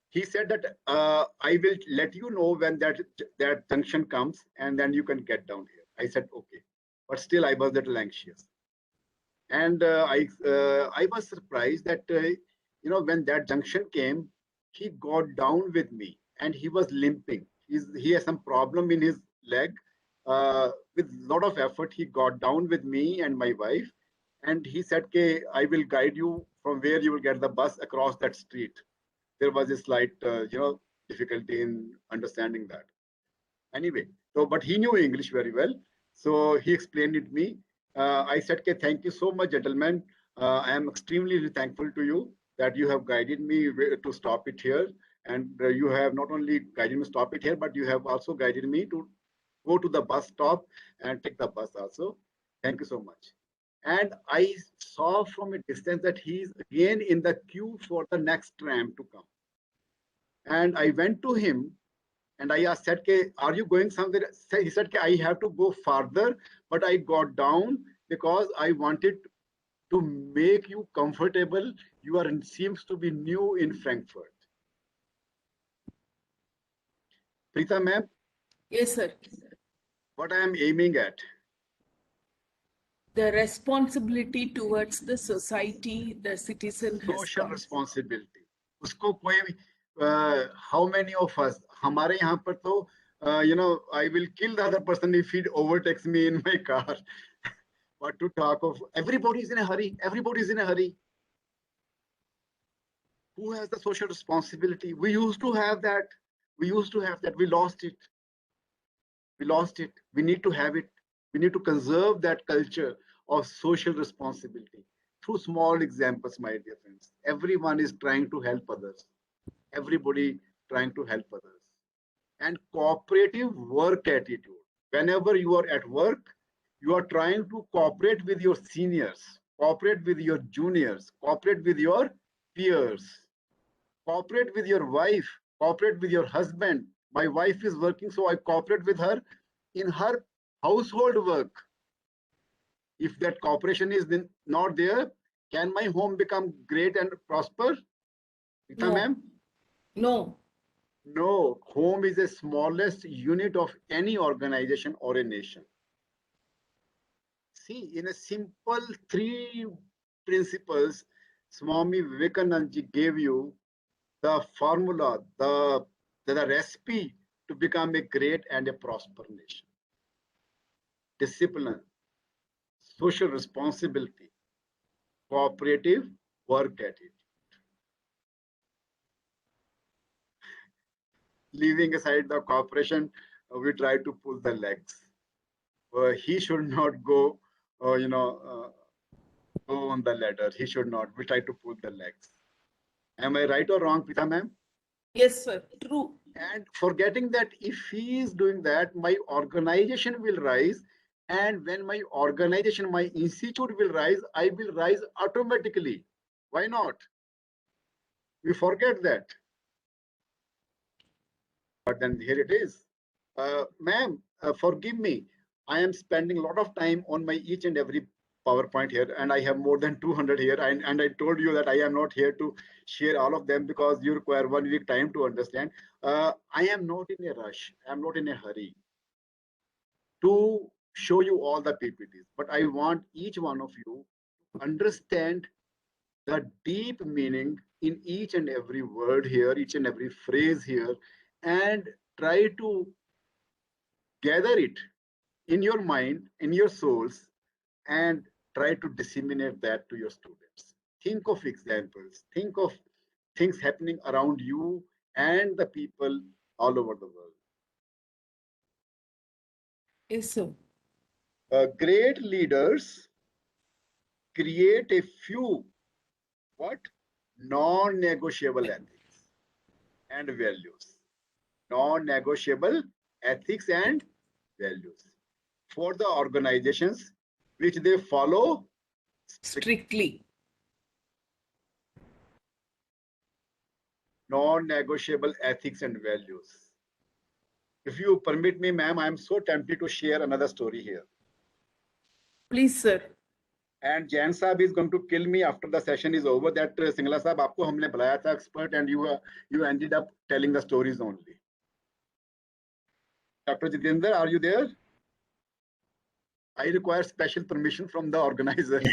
He said that I will let you know when that junction comes, and then you can get down here. I said, okay, but still I was a little anxious, and I was surprised that when that junction came, he got down with me, and he was limping. He has some problem in his leg. With a lot of effort, he got down with me and my wife, and he said, "Okay, I will guide you from where you will get the bus across that street." There was a slight, difficulty in understanding that. Anyway, so but he knew English very well, so he explained it to me. I said, "Okay, thank you so much, gentlemen. I am extremely thankful to you that you have guided me to stop it here, and you have not only guided me to stop it here, but you have also guided me to go to the bus stop and take the bus also. Thank you so much." And I saw from a distance that he is again in the queue for the next tram to come. And I went to him and I asked, said, "Are you going somewhere?" He said, "I have to go farther, but I got down because I wanted to make you comfortable. You are seems to be new in Frankfurt." Preeta ma'am, Yes, sir. what I am aiming at, The responsibility towards the society, the citizen has social come. responsibility. उसको कोई भी, how many of us, हमारे यहाँ पर तो, I will kill the other person if he overtakes me in my car. But to talk of everybody is in a hurry. Everybody is in a hurry. Who has the social responsibility? We used to have that. We used to have that. We lost it. We lost it. We need to have it. We need to conserve that culture of social responsibility through small examples, my dear friends. Everyone is trying to help others. Everybody trying to help others. And cooperative work attitude. Whenever you are at work, you are trying to cooperate with your seniors, cooperate with your juniors, cooperate with your peers, cooperate with your wife, cooperate with your husband. My wife is working, so I cooperate with her in her household work. If that cooperation is not there, can my home become great and prosper? Rita No. ma'am? No. No, home is the smallest unit of any organization or a nation. See, in a simple 3 principles, Swami Vivekananda gave you the formula, the recipe to become a great and a prosperous nation. Discipline, social responsibility, cooperative work attitude. Leaving aside the cooperation, we try to pull the legs. He should not go, go on the ladder. He should not. We try to pull the legs. Am I right or wrong, Preeta ma'am? Yes, sir. True. And forgetting that if he is doing that, my organization will rise. And when my organization, my institute will rise, I will rise automatically. Why not? We forget that. But then here it is. Ma'am, forgive me. I am spending a lot of time on my each and every PowerPoint here, and I have more than 200 here. And I told you that I am not here to share all of them because you require 1 week time to understand. I am not in a rush. I am not in a hurry to show you all the PPTs, but I want each one of you to understand the deep meaning in each and every word here, each and every phrase here, and try to gather it in your mind, in your souls, and try to disseminate that to your students. Think of examples, think of things happening around you and the people all over the world. Yes, sir. Great leaders create a few what non-negotiable ethics and values. Non-negotiable ethics and values for the organizations which they follow Strictly. non-negotiable ethics and values. If you permit me, ma'am, I am so tempted to share another story here. Please, sir. And Jain Saab is going to kill me after the session is over. That Singla Saab, आपको हमने बुलाया था expert, and you ended up telling the stories only. Dr. Jitendra, are you there? I require special permission from the organizers.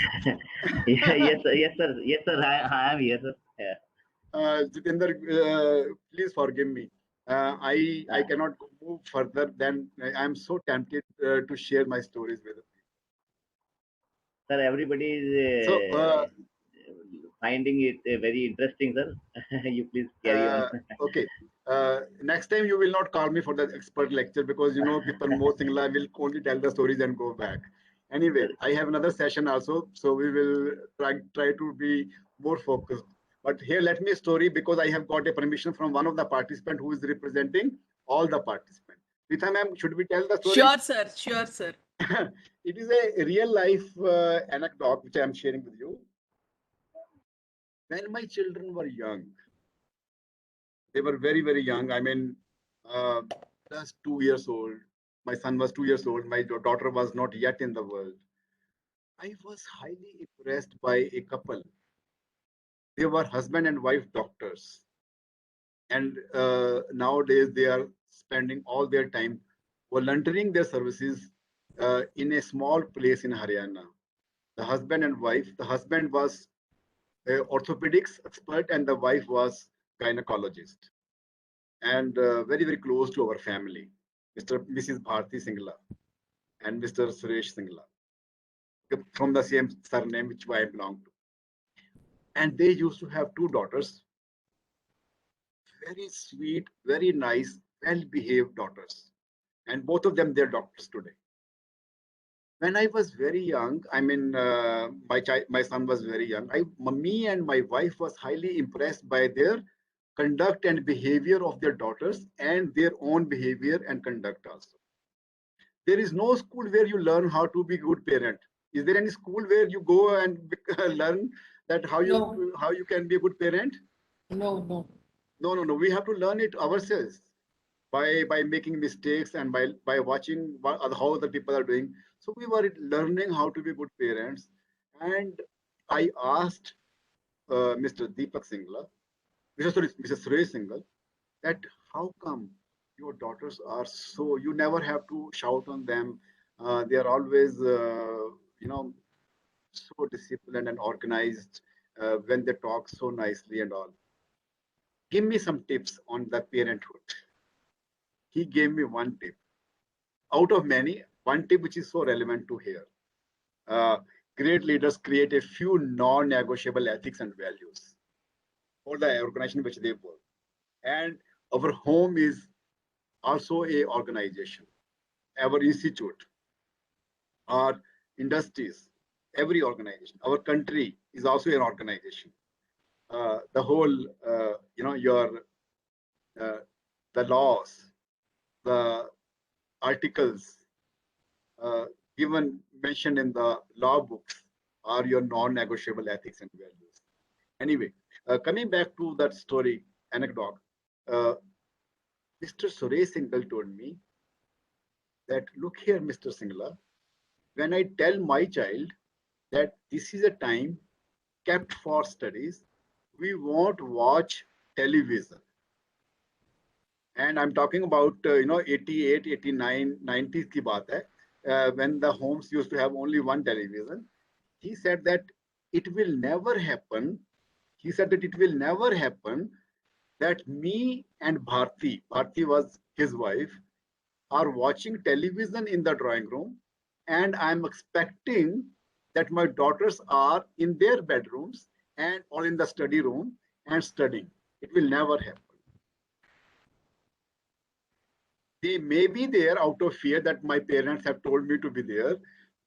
Yes, sir. Yes, sir. Yes, sir. I am here, sir. Yeah. Jitendra, please forgive me. I cannot move further. Then I am so tempted to share my stories with you. Sir, everybody is So, finding it very interesting, sir. You please carry on. Okay. Next time you will not call me for the expert lecture because you know people more Singla will only tell the stories and go back. Anyway, I have another session also, so we will try to be more focused. But here, let me story because I have got a permission from one of the participants who is representing all the participants. Rita ma'am, should we tell the story? Sure, sir. Sure, sir. It is a real life anecdote which I am sharing with you. When my children were young, they were very, very young. I mean, just 2 years old. My son was 2 years old. My daughter was not yet in the world. I was highly impressed by a couple. They were husband and wife doctors. And nowadays they are spending all their time volunteering their services in a small place in Haryana. The husband and wife, the husband was an orthopedics expert and the wife was gynecologist. And very, very close to our family, Mrs. Bharti Singla and Mr. Suresh Singla, from the same surname which I belong to. And they used to have 2 daughters, very sweet, very nice, well-behaved daughters. And both of them, they're doctors today. When I was very young, I mean, my son was very young. Me and my wife was highly impressed by their conduct and behavior of their daughters and their own behavior and conduct also. There is no school where you learn how to be a good parent. Is there any school where you go and learn that how you can be a good parent? No. No. We have to learn it ourselves by making mistakes and by watching how other people are doing. So we were learning how to be good parents. And I asked Mr. Deepak Singla, Mrs. Suresh Singhal, that how come your daughters are so, you never have to shout on them. They are always, so disciplined and organized when they talk so nicely and all. Give me some tips on the parenthood. He gave me one tip. Out of many, one tip which is so relevant to here. Great leaders create a few non-negotiable ethics and values for the organization which they work. And our home is also a organization. Our institute, our industries, every organization. Our country is also an organization. The whole, the laws, the articles given mentioned in the law books are your non-negotiable ethics and values. Anyway, coming back to that story, anecdote, Mr. Suresh Singhal told me that, look here, Mr. Singla, when I tell my child that this is a time kept for studies, we won't watch television. And I'm talking about, 88, 89, 90s ki baat hai, when the homes used to have only one television. He said that it will never happen. He said that it will never happen that me and Bharti was his wife, are watching television in the drawing room. And I'm expecting that my daughters are in their bedrooms and or in the study room and studying. It will never happen. They may be there out of fear that my parents have told me to be there,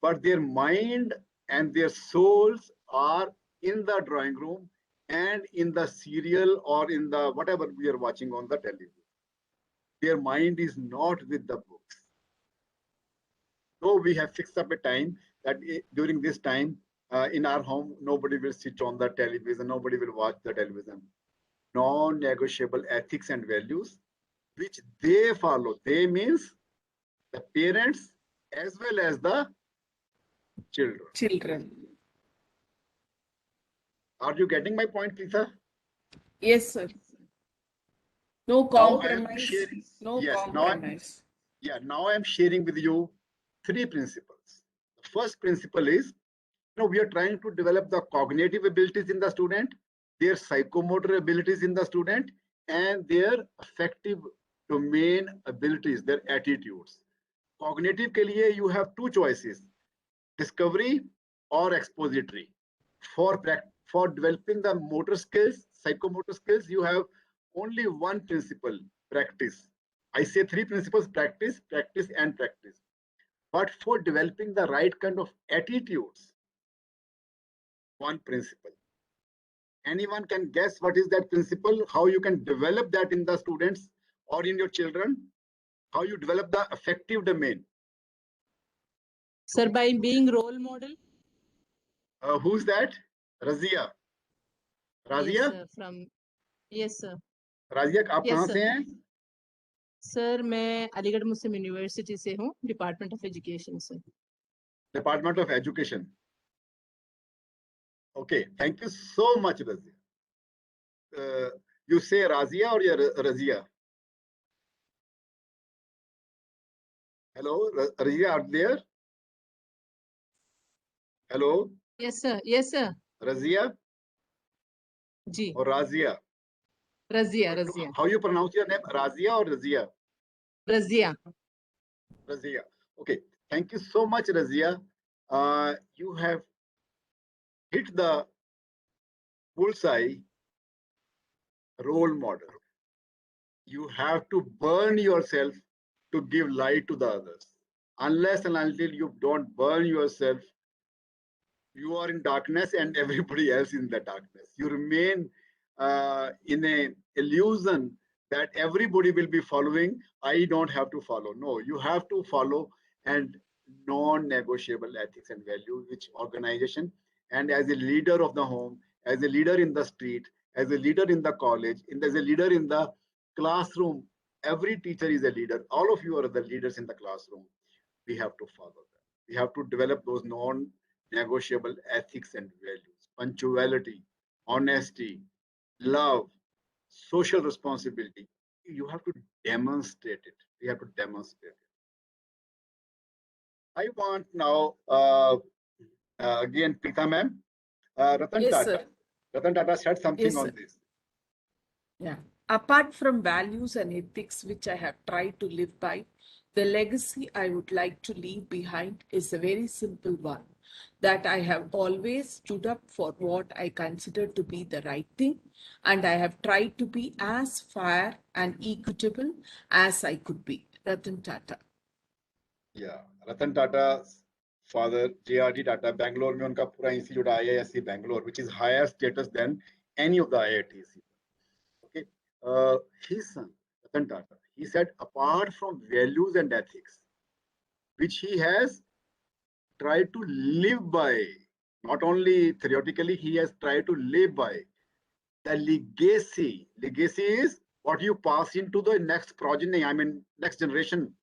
but their mind and their souls are in the drawing room and in the serial or in the whatever we are watching on the television. Their mind is not with the books. So we have fixed up a time that during this time in our home, nobody will sit on the television, nobody will watch the television. Non-negotiable ethics and values, which they follow. They means the parents as well as the children. Children. Are you getting my point, Lisa? Yes, sir. No Now I am compromise. sharing. No Yes, compromise. now I am sharing with you 3 principles. The first principle is, we are trying to develop the cognitive abilities in the student, their psychomotor abilities in the student, and their affective domain abilities, their attitudes. Cognitive ke liye you have 2 choices, discovery or expository. For developing the motor skills, psychomotor skills, you have only one principle, practice. I say 3 principles, practice, practice, and practice. But for developing the right kind of attitudes, one principle. Anyone can guess what is that principle, how you can develop that in the students or in your children, how you develop the affective domain. Sir, by being role model. Who's that? Razia. Razia? Yes, sir. From yes, sir. Razia, आप Yes, कहाँ sir. से हैं? Sir मैं अलीगढ़ मुस्लिम university से हूँ, department of education से. Department of Education. Okay, thank you so much, Razia. You say Razia or Razia? Hello, Razia, are there? Hello, Yes, sir. Yes, sir. Razia ji. or Razia? Razia, Razia. How you pronounce your name? Razia or Razia? Razia. Razia. Okay, thank you so much, Razia. You have hit the bullseye. Role model. You have to burn yourself to give light to the others. Unless and until you don't burn yourself, you are in darkness and everybody else in the darkness. You remain in an illusion that everybody will be following. I don't have to follow. No, you have to follow and non-negotiable ethics and value, which organization, and as a leader of the home, as a leader in the street, as a leader in the college, as a leader in the classroom, every teacher is a leader. All of you are the leaders in the classroom. We have to follow that. We have to develop those non-negotiable ethics and values, punctuality, honesty, love, social responsibility. You have to demonstrate it. We have to demonstrate it. I want now, again, Preeta ma'am, Ratan Yes, Tata. sir. Ratan Tata said something Yes, on sir. this. Yeah. Apart from values and ethics, which I have tried to live by, the legacy I would like to leave behind is a very simple one, that I have always stood up for what I consider to be the right thing, and I have tried to be as fair and equitable as I could be. Ratan Tata. Yeah, Ratan Tata's father, JRD Tata, Bangalore में उनका पूरा institute IISc Bangalore, which is higher status than any of the IITs. Okay, his son, Ratan Tata, he said, apart from values and ethics, which he has tried to live by, not only theoretically, he has tried to live by the legacy. Legacy is what you pass into the next progeny, I mean, next generation.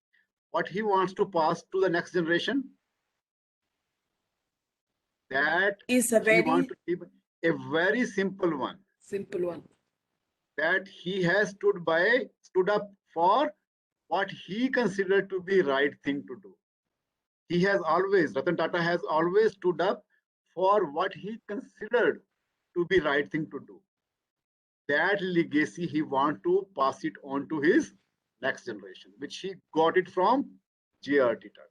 What he wants to pass to the next generation, that Is a he wants very to give a very simple one, simple one. that he has stood up for what he considered to be right thing to do. He has always, Ratan Tata has always stood up for what he considered to be right thing to do. That legacy he wants to pass it on to his next generation, which he got it from JRD Tata.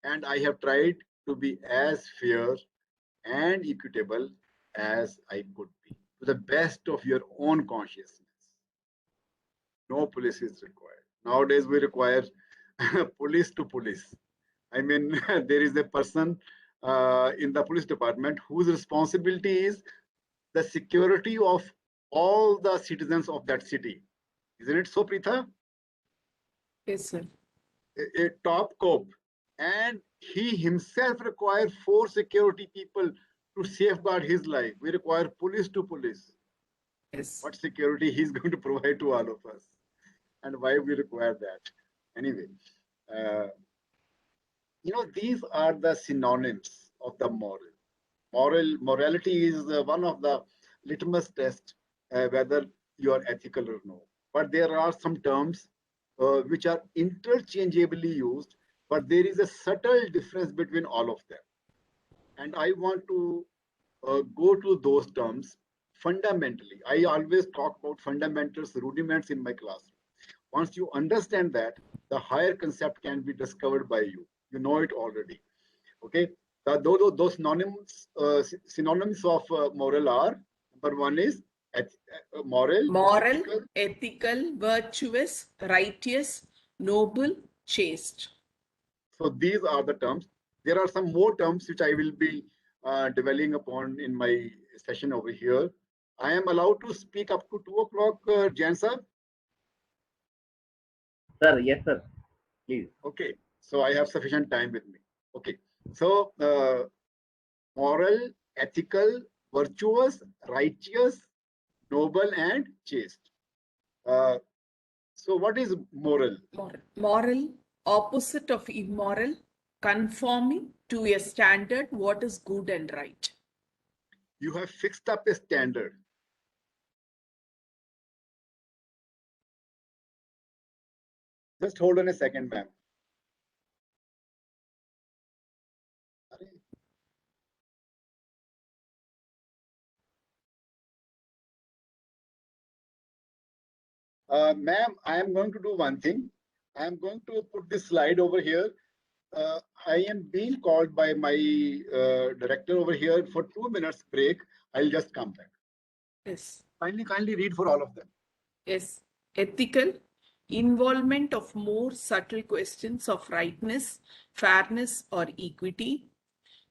And I have tried to be as fair and equitable as I could be, to the best of your own consciousness. No police is required. Nowadays, we require police to police. I mean, there is a person in the police department whose responsibility is the security of all the citizens of that city. Isn't it so, Pritha? Yes, sir. A top cop, and he himself requires 4 security people to safeguard his life. We require police to police. Yes. What security he's going to provide to all of us, and why we require that? Anyway, uh, these are the synonyms of the moral. Morality is one of the litmus tests whether you are ethical or no. But there are some terms which are interchangeably used, but there is a subtle difference between all of them. And I want to go to those terms fundamentally. I always talk about fundamentals, rudiments in my classroom. Once you understand that, the higher concept can be discovered by you. You know it already. Okay, those synonyms of moral are: number one is moral, Moral, ethical, virtuous, righteous, noble, chaste. So these are the terms. There are some more terms which I will be dwelling upon in my session over here. I am allowed to speak up to 2 o'clock, Jain sir. Sir, yes, sir. Please. Okay, so I have sufficient time with me. Okay, so moral, ethical, virtuous, righteous, noble, and chaste. So what is moral? Moral, opposite of immoral, conforming to a standard what is good and right. You have fixed up a standard. Just hold on a second, ma'am. Ma'am, I am going to do one thing. I am going to put this slide over here. I am being called by my director over here for 2 minutes break. I'll just come back. Yes. Kindly read for all of them. Yes. Ethical, involvement of more subtle questions of rightness, fairness, or equity.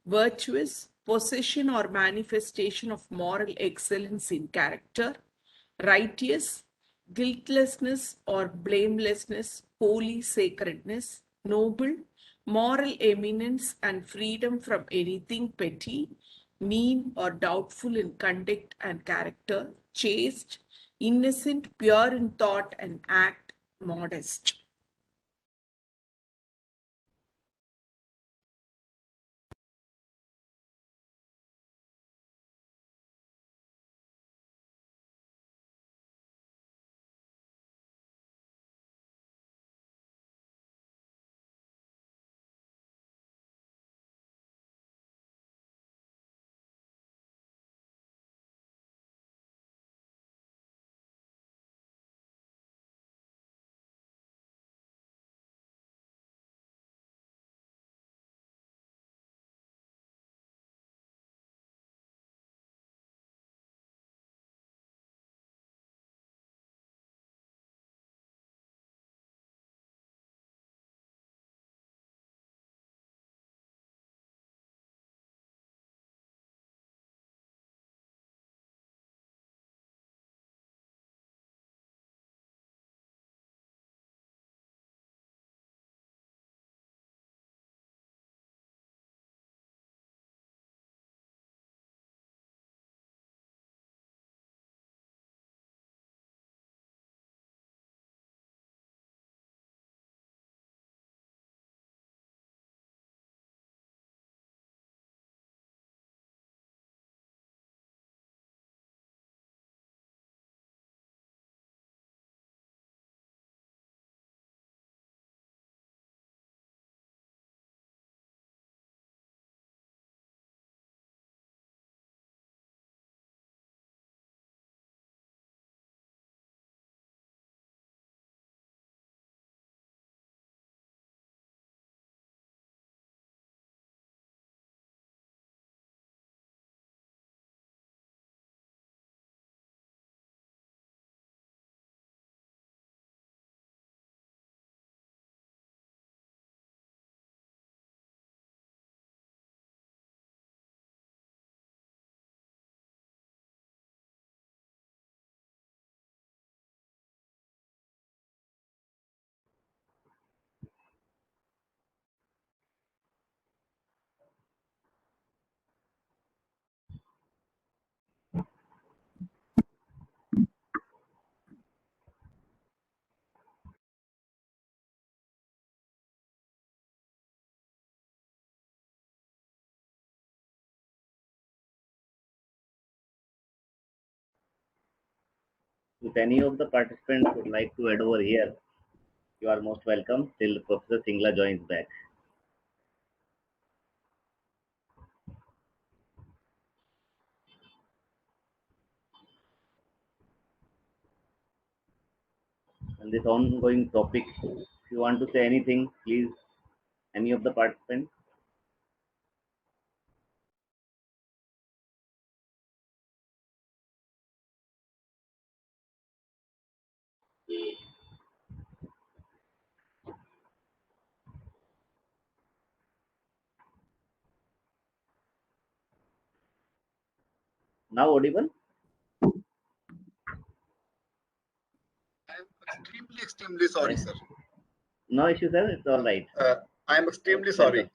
Virtuous, possession or manifestation of moral excellence in character. Righteous, guiltlessness or blamelessness, holy sacredness. Noble, moral eminence and freedom from anything petty, mean, or doubtful in conduct and character. Chaste, innocent, pure in thought and act, modest. If any of the participants would like to add over here, you are most welcome till Professor Singla joins back. And this ongoing topic, if you want to say anything, please, any of the participants. Now audible? I'm extremely sorry, Yes. sir. No issue, sir. It's all right. I'm extremely Welcome. sorry.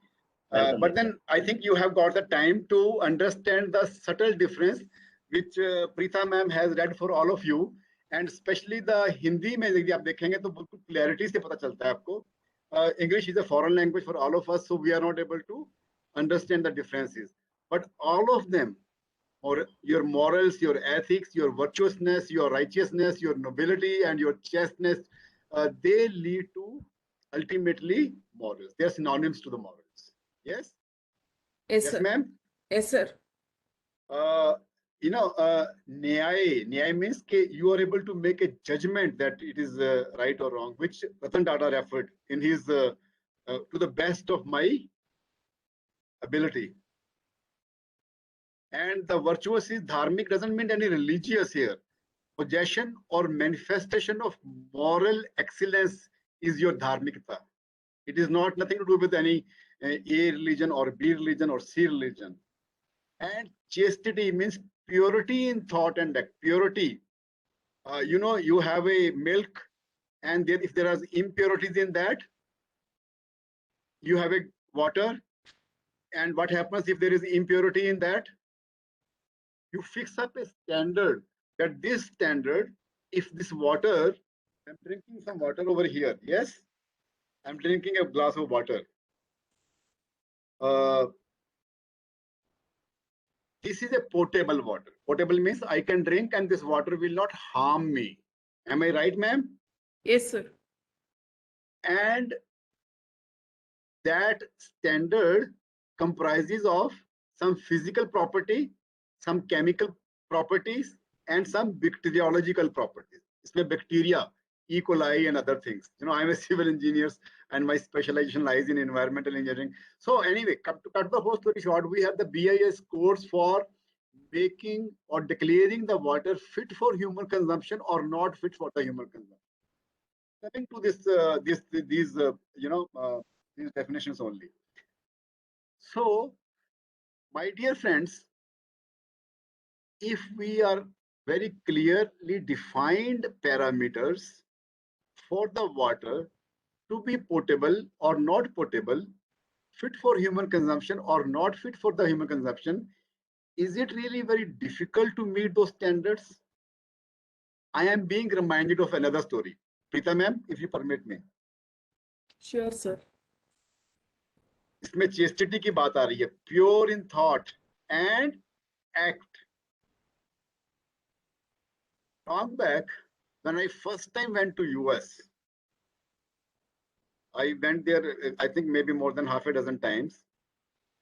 Welcome, But welcome. then I think you have got the time to understand the subtle difference which Preeta ma'am has read for all of you, and especially the Hindi में यदि आप देखेंगे तो बिल्कुल clarity से पता चलता है आपको. English is a foreign language for all of us, so we are not able to understand the differences. But all of them, or your morals, your ethics, your virtuousness, your righteousness, your nobility, and your chastness, they lead to ultimately morals. They are synonyms to the morals. Yes? Yes, Yes, sir. ma'am? Yes, sir. Nyaya means you are able to make a judgment that it is right or wrong, which Ratan Tata referred in his to the best of my ability. And the virtuous is dharmic doesn't mean any religious here. Possession or manifestation of moral excellence is your dharmikta. It is not nothing to do with any A religion or B religion or C religion. And chastity means purity in thought and act. Purity. You have a milk, and if there are impurities in that, you have a water. And what happens if there is impurity in that? You fix up a standard that this standard, if this water, I'm drinking some water over here. Yes, I'm drinking a glass of water. This is a potable water. Potable means I can drink and this water will not harm me. Am I right, ma'am? Yes, sir. And that standard comprises of some physical property, some chemical properties, and some bacteriological properties. Isme bacteria, E. coli, and other things. I'm a civil engineer and my specialization lies in environmental engineering. So anyway, to cut the whole story short, we have the BIS course for making or declaring the water fit for human consumption or not fit for the human consumption. Coming to these definitions only. So, my dear friends, if we are very clearly defined parameters for the water to be potable or not potable, fit for human consumption or not fit for the human consumption, is it really very difficult to meet those standards? I am being reminded of another story. Preeta ma'am, if you permit me. Sure, sir. इसमें chastity की बात आ रही है. Pure in thought and act. Long back, when I first time went to US, I went there, I think maybe more than half a dozen times.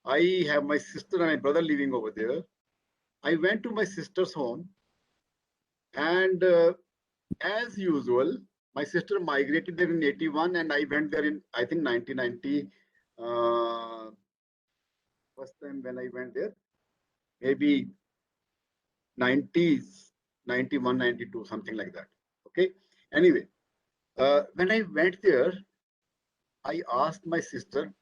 I have my sister and my brother living over there. I went to my sister's home, and as usual, my sister migrated there in 81, and I went there in, I think, 1990. First time when I went there, maybe 90s, 91, 92, something like that. Okay. Anyway, when I went there, I asked my sister,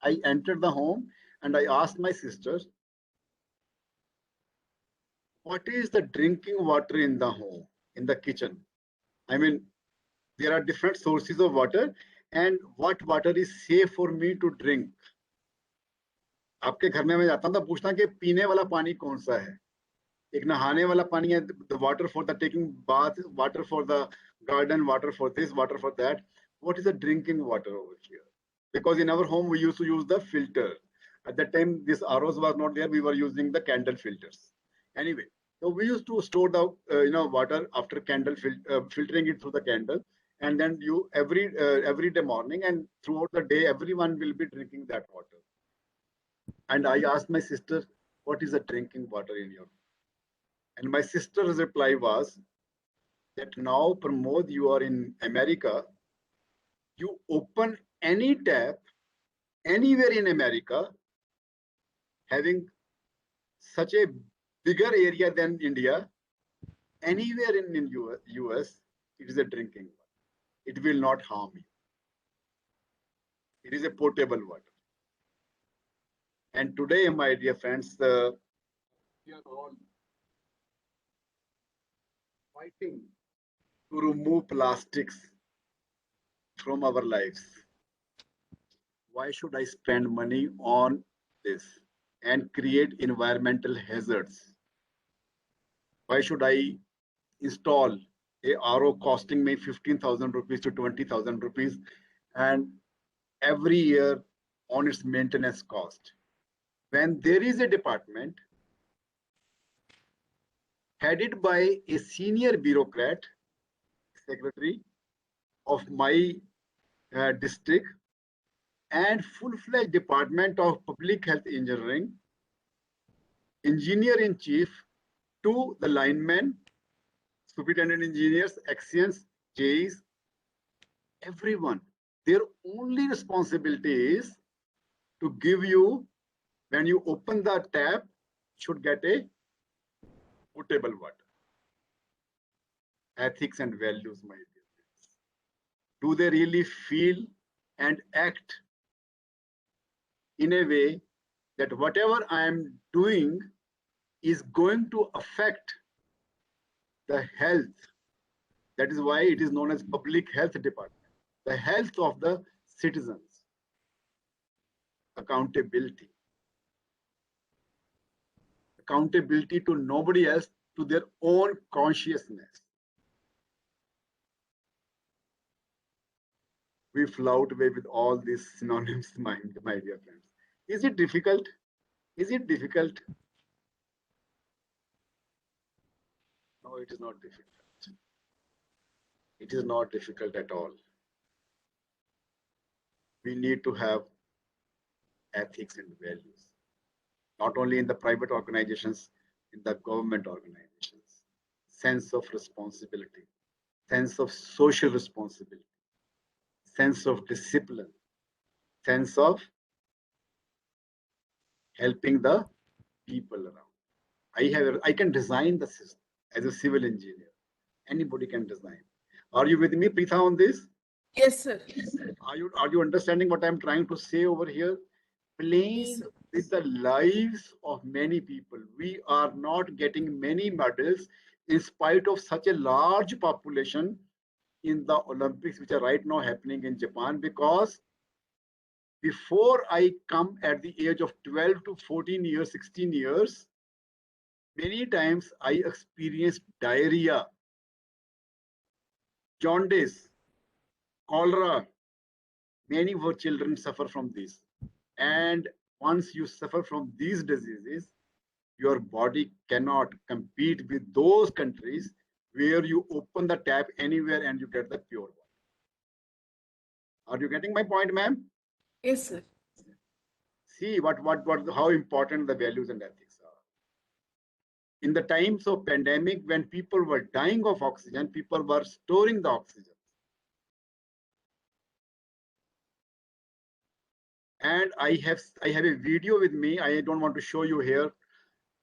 I entered the home and I asked my sister, what is the drinking water in the home, in the kitchen? I mean, there are different sources of water, and what water is safe for me to drink? आपके घर में मैं जाता हूँ तो पूछता कि पीने वाला पानी कौन सा है? एक नहाने वाला पानी है, the water for the taking bath, water for the garden, water for this, water for that. What is the drinking water over here? Because in our home we used to use the filter. At that time, this ROs was not there. We were using the candle filters. Anyway, So we used to store the water after filtering it through the candle, and then you every day morning and throughout the day everyone will be drinking that water. And I asked my sister, "What is the drinking water in your?" And my sister's reply was that now, Pramod, you are in America. You open any tap anywhere in America, having such a bigger area than India, anywhere in US, it is a drinking water. It will not harm you. It is a potable water. And today, my dear friends, we are all fighting to remove plastics from our lives. Why should I spend money on this and create environmental hazards? Why should I install a RO costing me 15,000 rupees to 20,000 rupees and every year on its maintenance cost? When there is a department headed by a senior bureaucrat, secretary of my district, and full-fledged department of public health engineering, engineer-in-chief to the linemen, superintendent engineers, XCNs, JEs, everyone. Their only responsibility is to give you, when you open the tap, should get a potable water. Ethics and values, my dear friends. Do they really feel and act in a way that whatever I am doing is going to affect the health? That is why it is known as public health department. The health of the citizens. Accountability. Accountability to nobody else, to their own consciousness. We flout away with all these synonyms, my dear friends. Is it difficult? Is it difficult? No, it is not difficult. It is not difficult at all. We need to have ethics and values, not only in the private organizations, in the government organizations. Sense of responsibility, sense of social responsibility, sense of discipline, sense of helping the people around. I can design the system as a civil engineer. Anybody can design. Are you with me, Pritha, on this? Yes, sir. Are you understanding what I'm trying to say over here? Playing with the lives of many people. We are not getting many medals in spite of such a large population in the Olympics, which are right now happening in Japan, because before I come at the age of 12 to 14 years, 16 years, many times I experienced diarrhea, jaundice, cholera. Many of our children suffer from this. And once you suffer from these diseases, your body cannot compete with those countries where you open the tap anywhere and you get the pure water. Are you getting my point, ma'am? Yes, sir. See how important the values and ethics are. In the times of pandemic, when people were dying of oxygen, people were storing the oxygen. And I have a video with me. I don't want to show you here,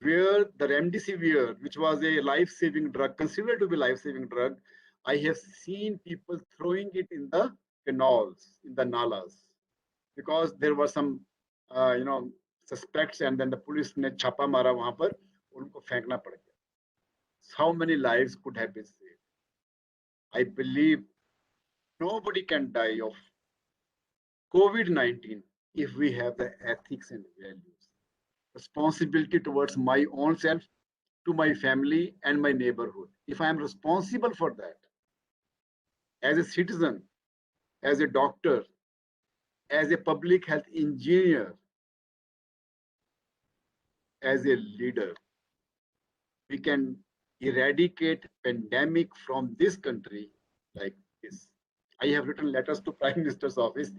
where the remdesivir, which was a life-saving drug, considered to be life-saving drug, I have seen people throwing it in the canals, in the nalas, because there were some, suspects, and then the police ne chapa mara wahan par, unko fenkna pad gaya. How many lives could have been saved? I believe nobody can die of COVID-19 if we have the ethics and values. Responsibility towards my own self, to my family and my neighborhood. If I am responsible for that, as a citizen, as a doctor, as a public health engineer, as a leader, we can eradicate pandemic from this country like this. I have written letters to Prime Minister's office.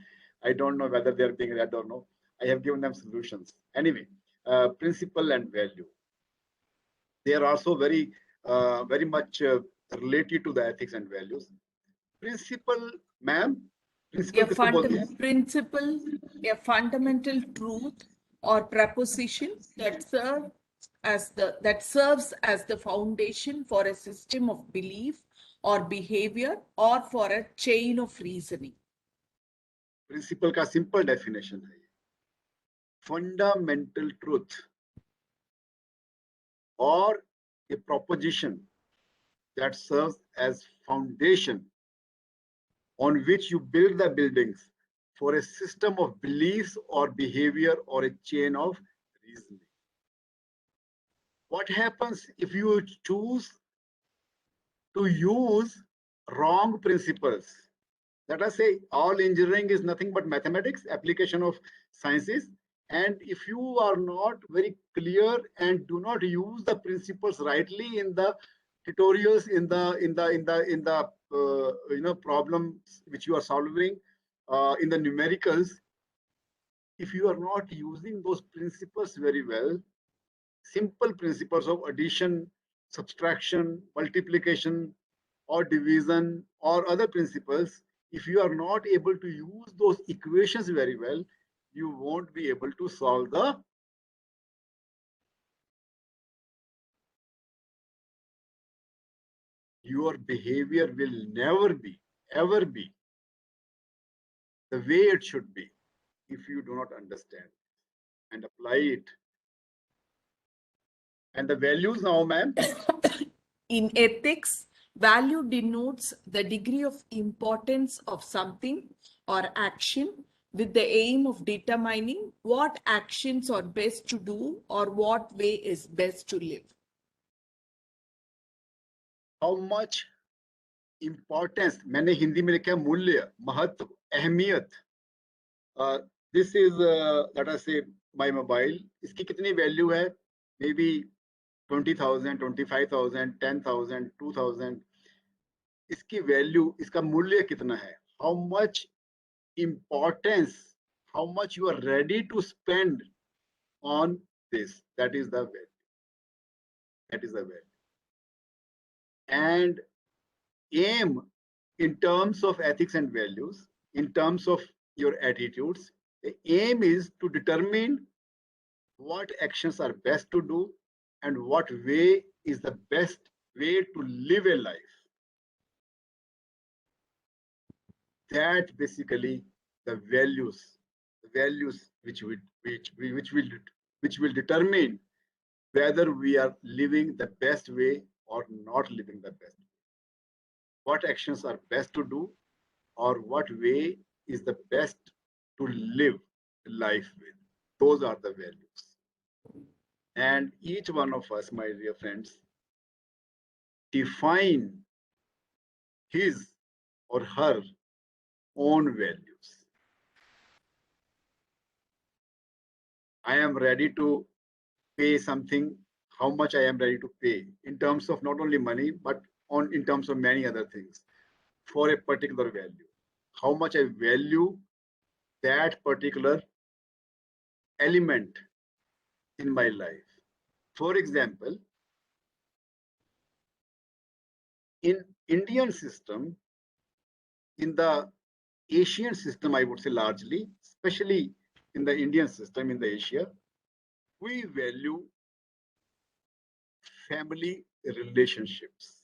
I don't know whether they are being read or no. I have given them solutions. Anyway, principle and value. They are also very much related to the ethics and values. Principle, ma'am. Principle, a fundamental truth or proposition that serves as the foundation for a system of belief or behavior or for a chain of reasoning. Principle का simple definition है fundamental truth or a proposition that serves as foundation on which you build the buildings for a system of beliefs or behavior or a chain of reasoning. What happens if you choose to use wrong principles? Let us say all engineering is nothing but mathematics, application of sciences. And if you are not very clear and do not use the principles rightly in the tutorials, in the problems which you are solving, in the numericals, if you are not using those principles very well, simple principles of addition, subtraction, multiplication, or division, or other principles, if you are not able to use those equations very well, you won't be able to solve the your behavior will never be, ever be the way it should be if you do not understand and apply it. And the values now, ma'am? In ethics, value denotes the degree of importance of something or action with the aim of determining what actions are best to do or what way is best to live. How much importance, मैंने हिंदी में लिखा है मूल्य, महत्व, अहमियत. This is, let us say, my mobile. इसकी कितनी value है? Maybe 20,000, 25,000, 10,000, 2,000. इसकी value, इसका मूल्य कितना है? How much importance, how much you are ready to spend on this? That is the value. That is the value. And aim in terms of ethics and values, in terms of your attitudes, the aim is to determine what actions are best to do and what way is the best way to live a life. That basically the values which will determine whether we are living the best way or not living the best way. What actions are best to do or what way is the best to live life with. Those are the values. And each one of us, my dear friends, define his or her own values. I am ready to pay something, how much I am ready to pay in terms of not only money, but in terms of many other things for a particular value. How much I value that particular element in my life. For example, in Indian system, in the Asian system, I would say largely, especially in the Indian system, in the Asia, we value family relationships.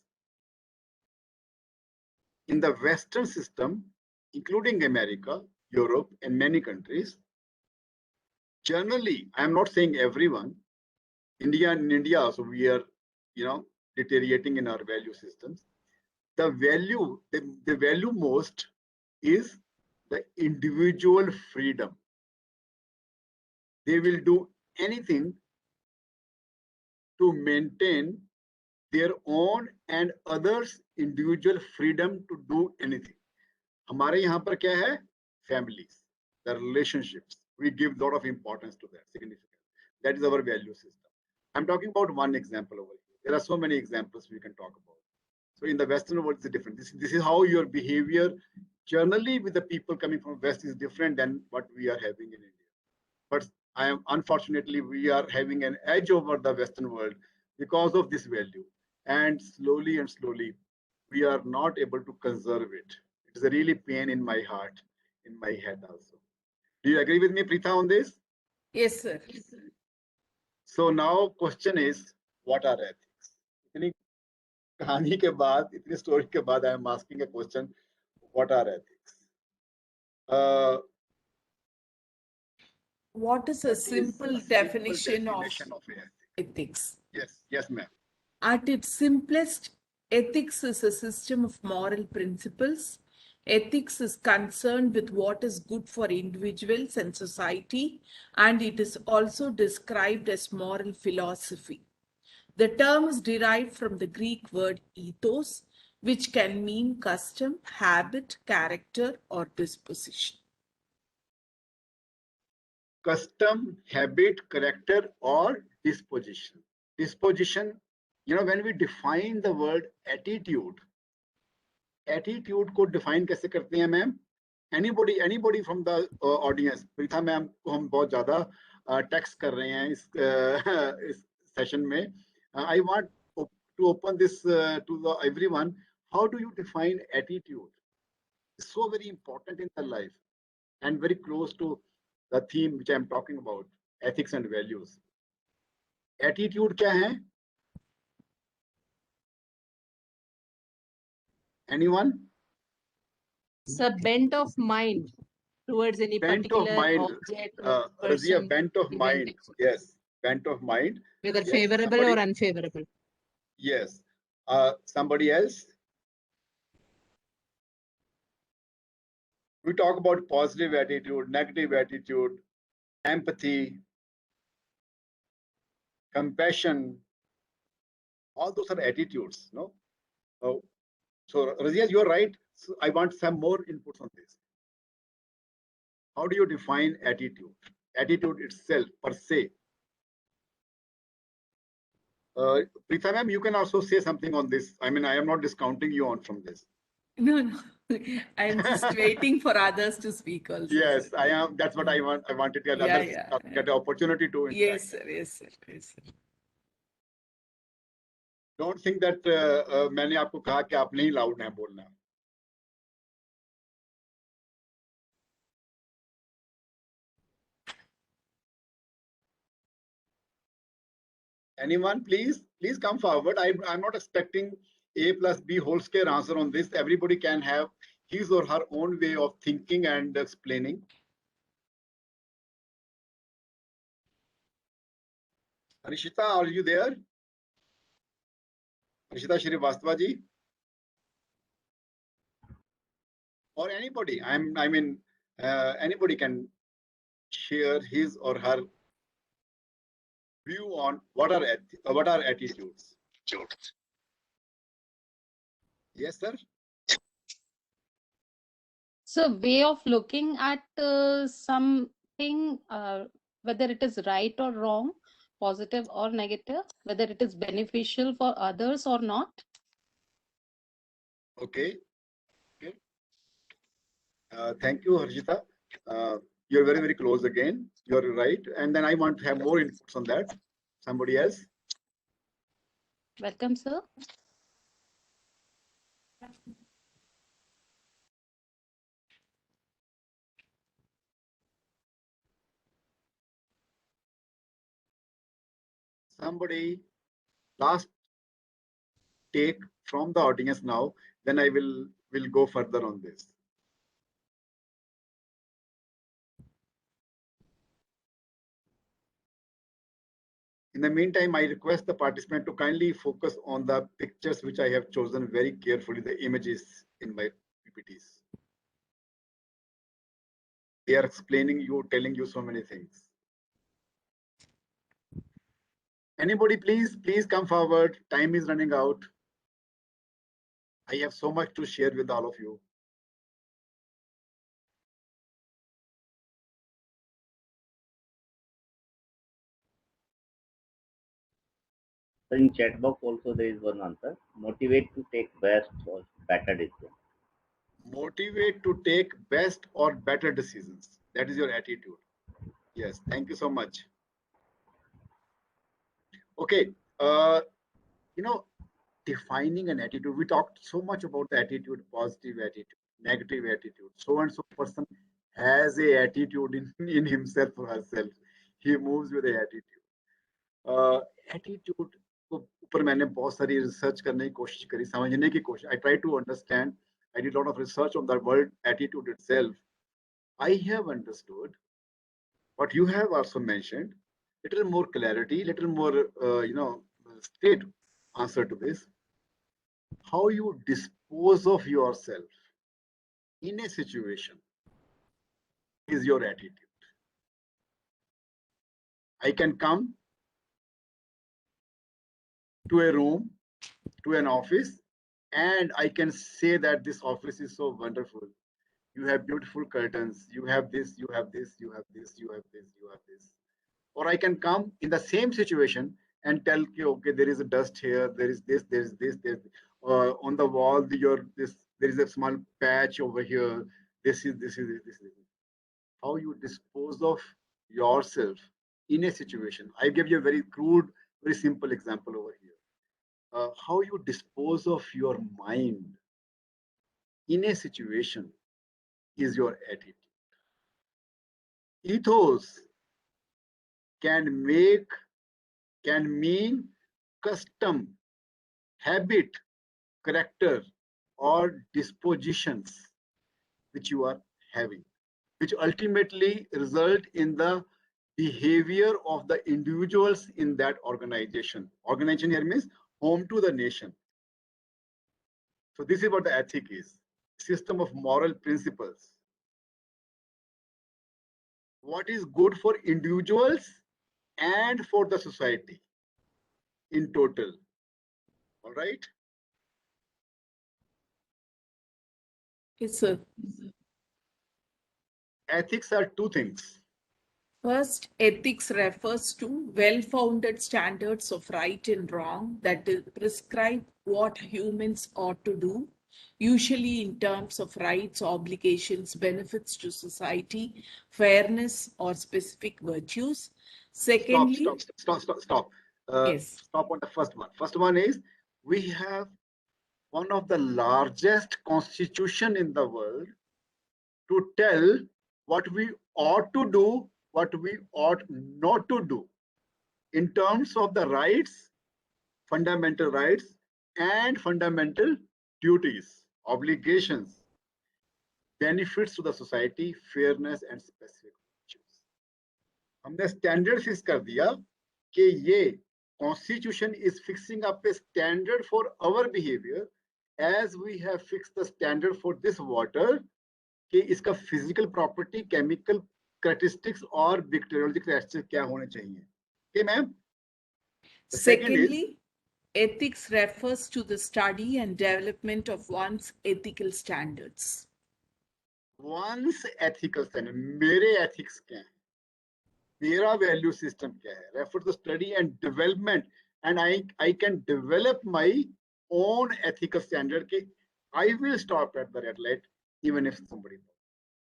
In the Western system, including America, Europe, and many countries, generally, I'm not saying everyone, in India also, we are, deteriorating in our value systems. The value most is the individual freedom. They will do anything to maintain their own and others' individual freedom to do anything. हमारे यहाँ पर क्या है? Families, the relationships. We give a lot of importance to that, significant. That is our value system. I'm talking about one example over here. There are so many examples we can talk about. So in the Western world, it's different. This is how your behavior generally with the people coming from West is different than what we are having in India. But unfortunately, we are having an edge over the Western world because of this value. And slowly, we are not able to conserve it. It is a really pain in my heart, in my head also. Do you agree with me, Preetha, on this? Yes, sir. So now question is, what are ethics? इतनी कहानी के बाद, इतनी story के बाद, I am asking a question, what are ethics? What is a simple definition of of ethics? ethics? Yes, ma'am. At its simplest, ethics is a system of moral principles. Ethics is concerned with what is good for individuals and society, and it is also described as moral philosophy. The term is derived from the Greek word ethos, which can mean custom, habit, character, or disposition. Custom, habit, character, or disposition. Disposition, when we define the word attitude को define कैसे करते हैं ma'am? Anybody from the audience? Preetha ma'am को हम बहुत ज़्यादा text कर रहे हैं इस session में. I want to open this to everyone. How do you define attitude? It's so very important in the life and very close to the theme which I am talking about, ethics and values. Attitude क्या है? Anyone? Sir, bent of mind towards any Bent of particular mind. object, Razia, person, bent of event, mind. etc. Yes, bent of mind. Whether Yes, favorable somebody- or unfavorable. Yes. Somebody else? We talk about positive attitude, negative attitude, empathy, compassion. All those are attitudes, no? So Razia, you're right. So I want some more inputs on this. How do you define attitude? Attitude itself, per se. Preetha ma'am, you can also say something on this. I mean, I am not discounting you on from this. No. I'm just waiting for others to speak also. Yes, sir. I am. That's what I want. I wanted to Yeah, others yeah. get the opportunity to interact. Yes, sir. Yes, sir. Yes, sir. Don't think that मैंने आपको कहा कि आप नहीं loud हैं बोलना. Anyone, please come forward. I'm not expecting A plus B whole square answer on this. Everybody can have his or her own way of thinking and explaining. Arishita, are you there? Arishita Shrivastava ji? Or anybody? I mean, anybody can share his or her view on what are attitudes. Yes, sir. So way of looking at something, whether it is right or wrong, positive or negative, whether it is beneficial for others or not. Okay. Thank you, Harshita. You're very close again. You're right. And then I want to have more inputs on that. Somebody else? Welcome, sir. Somebody last take from the audience now, then I will go further on this. In the meantime, I request the participant to kindly focus on the pictures which I have chosen very carefully, the images in my PPTs. They are explaining you, telling you so many things. Anybody, please come forward. Time is running out. I have so much to share with all of you. So in chat box also there is one answer. Motivate to take best or better decision. Motivate to take best or better decisions. That is your attitude. Yes, thank you so much. Okay, you know, defining an attitude. We talked so much about the attitude, positive attitude, negative attitude. So and so person has a attitude in himself or herself. He moves with a attitude. Attitude को ऊपर मैंने बहुत सारी research करने की कोशिश करी, समझने की कोशिश. I tried to understand. I did a lot of research on the word attitude itself. I have understood what you have also mentioned. Little more clarity, little more, straight answer to this. How you dispose of yourself in a situation is your attitude. I can come to a room, to an office, and I can say that this office is so wonderful. You have beautiful curtains, you have this, you have this, you have this, you have this, you have this. Or I can come in the same situation and tell you, okay, there is a dust here, there is this, there is this, on the wall, there is a small patch over here. This is. How you dispose of yourself in a situation. I give you a very crude, very simple example over here. How you dispose of your mind in a situation is your attitude. Ethos can mean custom, habit, character, or dispositions which you are having, which ultimately result in the behavior of the individuals in that organization. Organization here means home to the nation. So this is what the ethic is. System of moral principles. What is good for individuals and for the society in total. All right. Yes, sir. Ethics are two things. First, ethics refers to well-founded standards of right and wrong that prescribe what humans ought to do, usually in terms of rights, obligations, benefits to society, fairness, or specific virtues. Secondly, Stop. yes. Stop on the first one. First one is we have one of the largest constitution in the world to tell what we ought to do, what we ought not to do in terms of the rights, fundamental rights, and fundamental duties, obligations, benefits to the society, fairness, and specific issues. हमने standard fix कर दिया कि ये constitution is fixing up a standard for our behaviour as we have fixed the standard for this water कि इसका physical property, chemical characteristics और bacteriological characteristics क्या होने चाहिए. Okay, ma'am? Secondly, ethics refers to the study and development of one's ethical standards. One's ethical standard. मेरे ethics क्या है? मेरा value system क्या है? Refer to study and development, and I can develop my own ethical standard. कि I will stop at the red light even if somebody knows.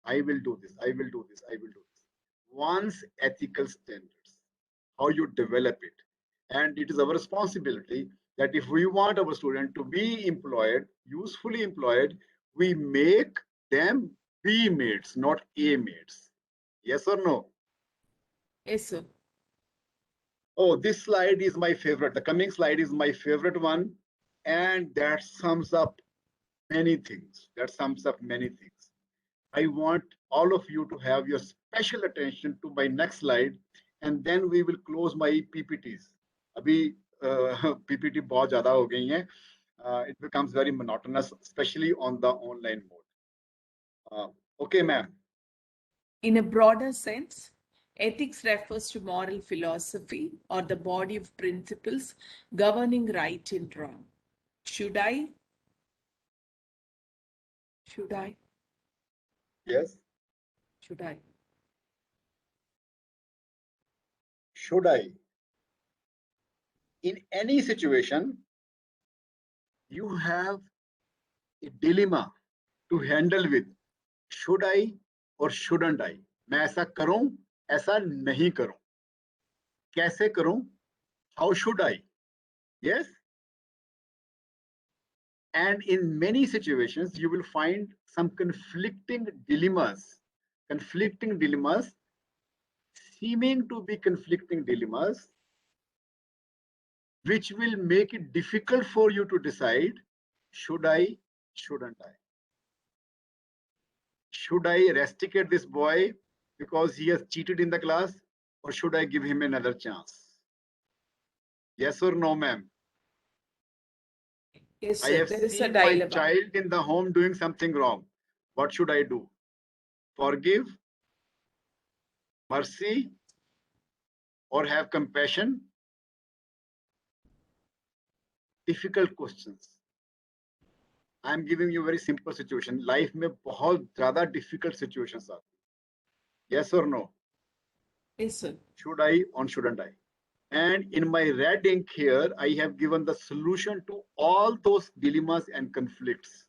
I will do this. I will do this. I will do this. One's ethical standards, how you develop it. And it is our responsibility that if we want our student to be employed, usefully employed, we make them B mates, not A mates. Yes or no? Yes, sir. Oh, this slide is my favorite. The coming slide is my favorite one. And that sums up many things. I want all of you to have your special attention to my next slide, and then we will close my PPTs. Abhi PPT बहुत ज़्यादा हो गई हैं. It becomes very monotonous, especially on the online mode. Okay, ma'am. In a broader sense, ethics refers to moral philosophy or the body of principles governing right and wrong. Should I? Yes. Should I? Should I? in any situation, you have a dilemma to handle with. Should I or shouldn't I? मैं ऐसा करूं, ऐसा नहीं करूं. कैसे करूं? How should I? Yes. And in many situations, you will find some conflicting dilemmas, seeming to be conflicting dilemmas, which will make it difficult for you to decide, should I, shouldn't I? Should I rusticate this boy because he has cheated in the class, or should I give him another chance? Yes or no, ma'am? Yes, I sir. have There is a seen my dilemma. child in the home doing something wrong. What should I do? Forgive, mercy, or have compassion? Difficult questions. I am giving you a very simple situation. Life में बहुत ज़्यादा difficult situations आती हैं. Yes or no? Yes, sir. Should I or shouldn't I? And in my red ink here, I have given the solution to all those dilemmas and conflicts.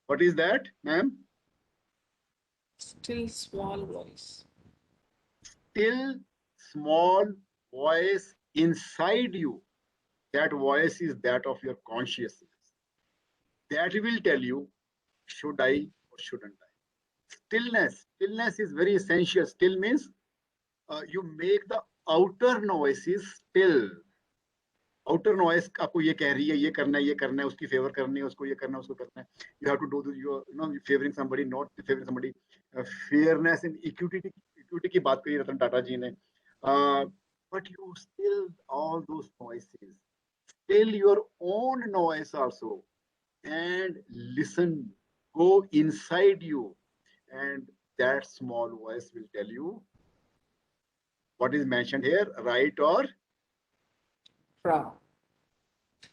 What is that, ma'am? Still small voice. Still small voice inside you. That voice is that of your consciousness. That will tell you, should I or shouldn't I? Stillness is very essential. Still means you make the outer noises still. Outer noise आपको ये कह रही है, ये करना है, उसकी favour करनी है, उसको ये करना है, उसको करना है. You have to do this, you know, favoring somebody, not favoring somebody. Fairness and equity की बात करी रतन टाटा जी ने. But you still all those noises, still your own noise also, and listen, go inside you, and that small voice will tell you what is mentioned here, right or Wrong.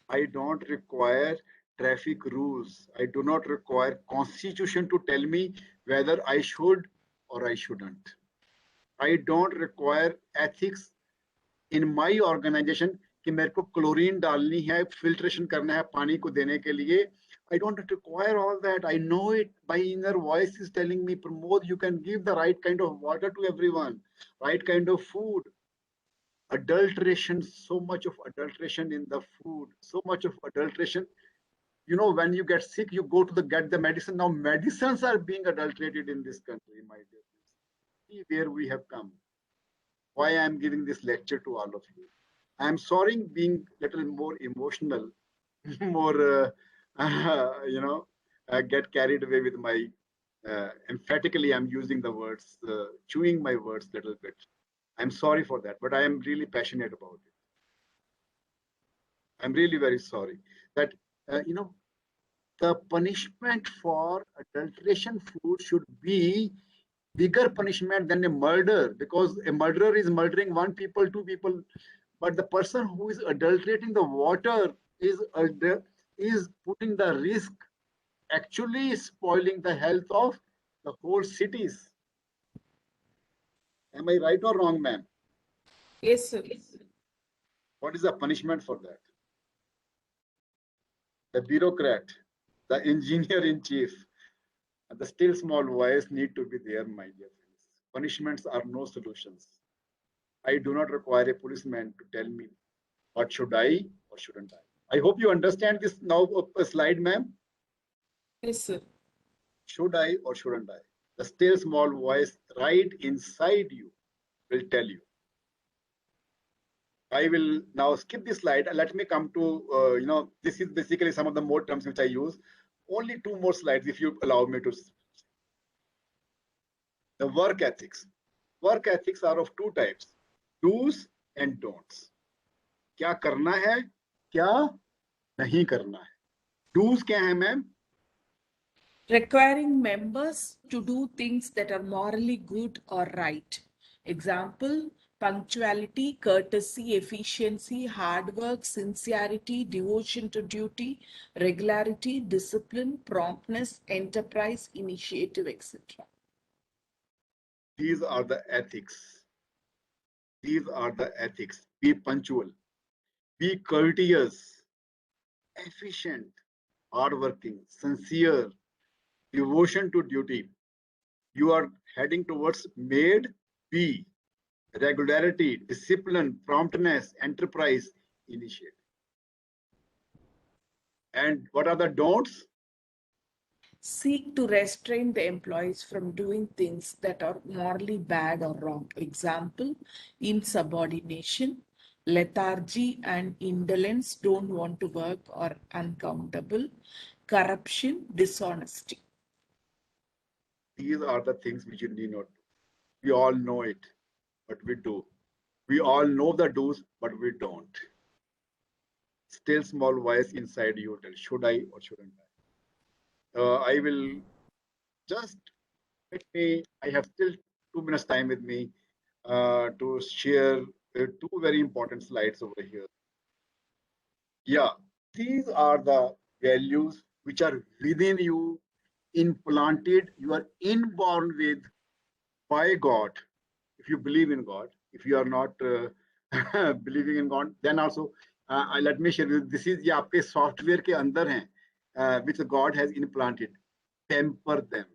I don't require traffic rules. I do not require constitution to tell me whether I should or I shouldn't. I don't require ethics in my organization कि मेरे को chlorine डालनी है, filtration करना है पानी को देने के लिए. I don't require all that. I know it. My inner voice is telling me, Pramod, you can give the right kind of water to everyone, right kind of food. Adulteration, so much of adulteration in the food, so much of adulteration. You know, when you get sick, you go to get the medicine. Now medicines are being adulterated in this country, my dear friends. See where we have come. Why I am giving this lecture to all of you. I am sorry being a little more emotional, more, get carried away with my, emphatically I'm using the words, chewing my words a little bit. I'm sorry for that, but I am really passionate about it. I'm really very sorry that, the punishment for adulteration food should be bigger punishment than a murder, because a murderer is murdering one people, two people, but the person who is adulterating the water is putting the risk, actually spoiling the health of the whole cities. Am I right or wrong, ma'am? Yes, sir. What is the punishment for that? The bureaucrat, the engineer in chief, and the still small voice need to be there, my dear friends. Punishments are no solutions. I do not require a policeman to tell me what should I or shouldn't I. I hope you understand this now slide, ma'am. Yes, sir. Should I or shouldn't I? The still small voice right inside you will tell you. I will now skip this slide and let me come to, this is basically some of the more terms which I use. Only 2 more slides if you allow me to. The work ethics. Work ethics are of 2 types, do's and don'ts. क्या करना है, क्या नहीं करना है. Do's क्या है, ma'am? Requiring members to do things that are morally good or right. Example, punctuality, courtesy, efficiency, hard work, sincerity, devotion to duty, regularity, discipline, promptness, enterprise, initiative, etc. These are the ethics. These are the ethics. Be punctual, be courteous, efficient, hardworking, sincere, devotion to duty. You are heading towards made, be, regularity, discipline, promptness, enterprise, initiative. And what are the don'ts? Seek to restrain the employees from doing things that are morally bad or wrong. Example, insubordination, lethargy and indolence, don't want to work or uncountable, corruption, dishonesty. These are the things which you need not do. We all know it, but we do. We all know the do's, but we don't. Still small voice inside you tell, should I or shouldn't I? I will just I have still 2 minutes time with me to share two very important slides over here. Yeah, these are the values which are within you, implanted, you are inborn with by God. If you believe in God, if you are not believing in God, then also let me share with you, this is ये आपके software के अंदर हैं which God has implanted. Temper them,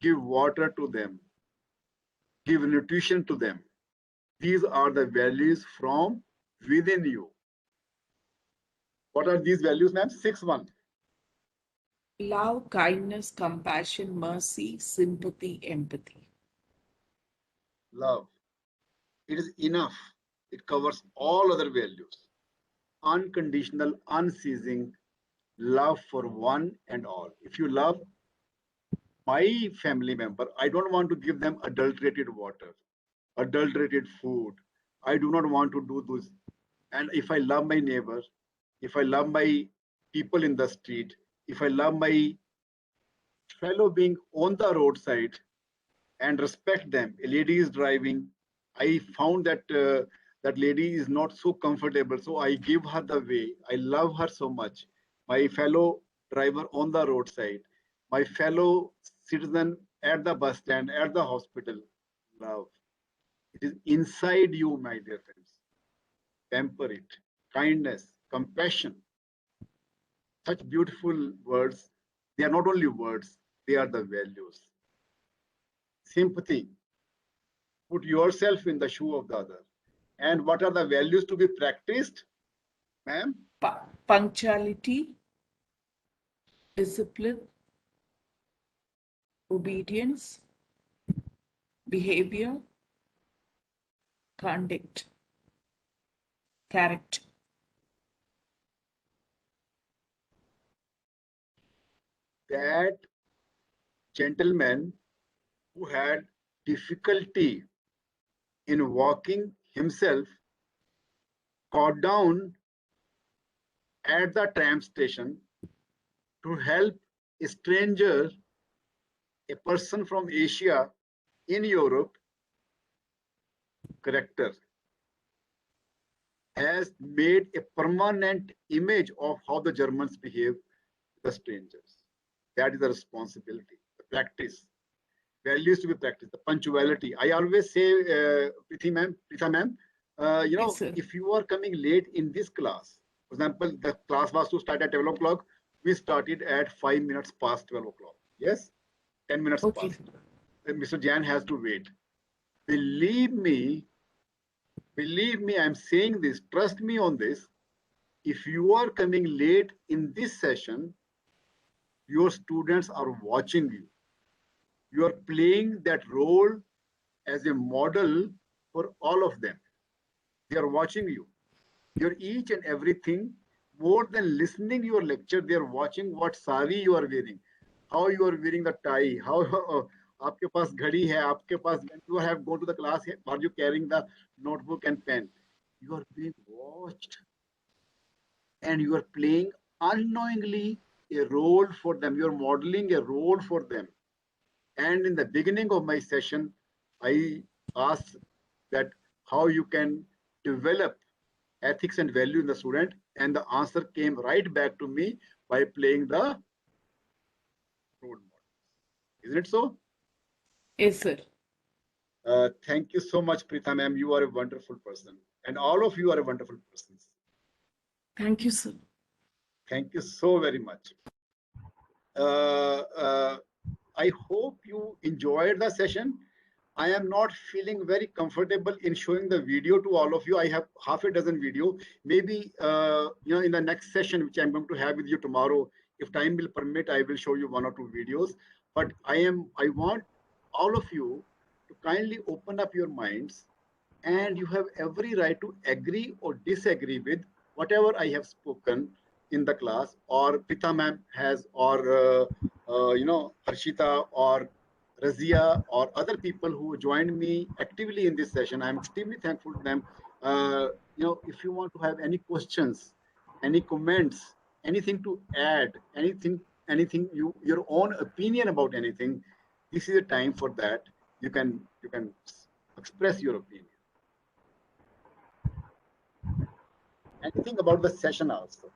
give water to them, give nutrition to them. These are the values from within you. What are these values, ma'am? 6-1. Love, kindness, compassion, mercy, sympathy, empathy. Love. It is enough. It covers all other values. Unconditional, unceasing love for one and all. If you love my family member, I don't want to give them adulterated water, adulterated food. I do not want to do this. And if I love my neighbor, if I love my people in the street, if I love my fellow being on the roadside and respect them, a lady is driving, I found that that lady is not so comfortable, so I give her the way. I love her so much. My fellow driver on the roadside, my fellow citizen at the bus stand, at the hospital, love. It is inside you, my dear friends. Temper it. Kindness, compassion. Such beautiful words. They are not only words, they are the values. Sympathy. Put yourself in the shoe of the other. And what are the values to be practiced, ma'am? Punctuality, discipline, obedience, behavior, conduct, character. That gentleman who had difficulty in walking himself got down at the tram station to help a stranger, a person from Asia in Europe. Character has made a permanent image of how the Germans behave with the strangers. That is the responsibility, the practice. Values to be practiced, the punctuality. I always say, Prita ma'am, Yes, sir. if you are coming late in this class, for example, the class was to start at 12 o'clock, we started at 5 minutes past 12 o'clock. Yes, 10 minutes Okay. past. Then Mr. Jan has to wait. Believe me, I'm saying this, trust me on this. If you are coming late in this session, your students are watching you. You are playing that role as a model for all of them. They are watching you. Your each and everything, more than listening your lecture, they are watching what sari you are wearing, how you are wearing the tie, how आपके पास घड़ी है, आपके पास when you have gone to the class, are you carrying the notebook and pen? You are being watched, and you are playing unknowingly a role for them. You are modeling a role for them. And in the beginning of my session, I asked that how you can develop ethics and value in the student, and the answer came right back to me by playing the role model. Isn't it so? Yes, sir. Thank you so much, Prita ma'am. You are a wonderful person. And all of you are wonderful persons. Thank you, sir. Thank you so very much. I hope you enjoyed the session. I am not feeling very comfortable in showing the video to all of you. I have half a dozen video. Maybe in the next session, which I'm going to have with you tomorrow, if time will permit, I will show you 1 or 2 videos. But I want all of you to kindly open up your minds, and you have every right to agree or disagree with whatever I have spoken in the class, or Pita ma'am has, or Harshita or Razia or other people who joined me actively in this session. I'm extremely thankful to them. If you want to have any questions, any comments, anything to add, anything your own opinion about anything, this is a time for that. You can express your opinion. Anything about the session also.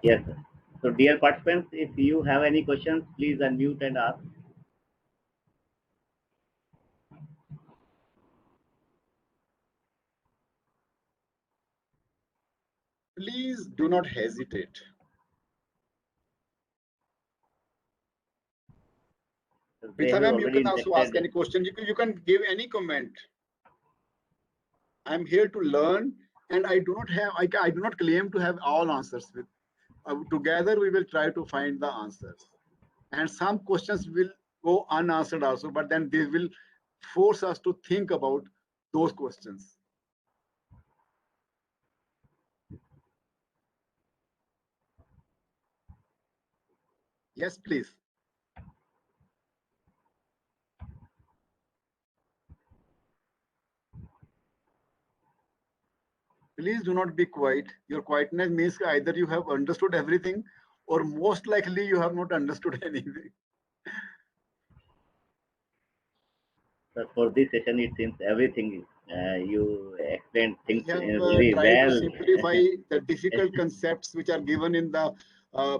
Yes, sir. So, dear participants, if you have any questions, please unmute and ask. Please do not hesitate. They have Pritha ma'am, you already can also ask interacted. any question. You can give any comment. I'm here to learn, and I do not claim to have all answers. Together we will try to find the answers, and some questions will go unanswered also, but then they will force us to think about those questions. Yes, please. Please do not be quiet. Your quietness means either you have understood everything, or most likely you have not understood anything. So, for this session, it seems everything you explained things I have very tried to well. simplify the difficult concepts which are given in the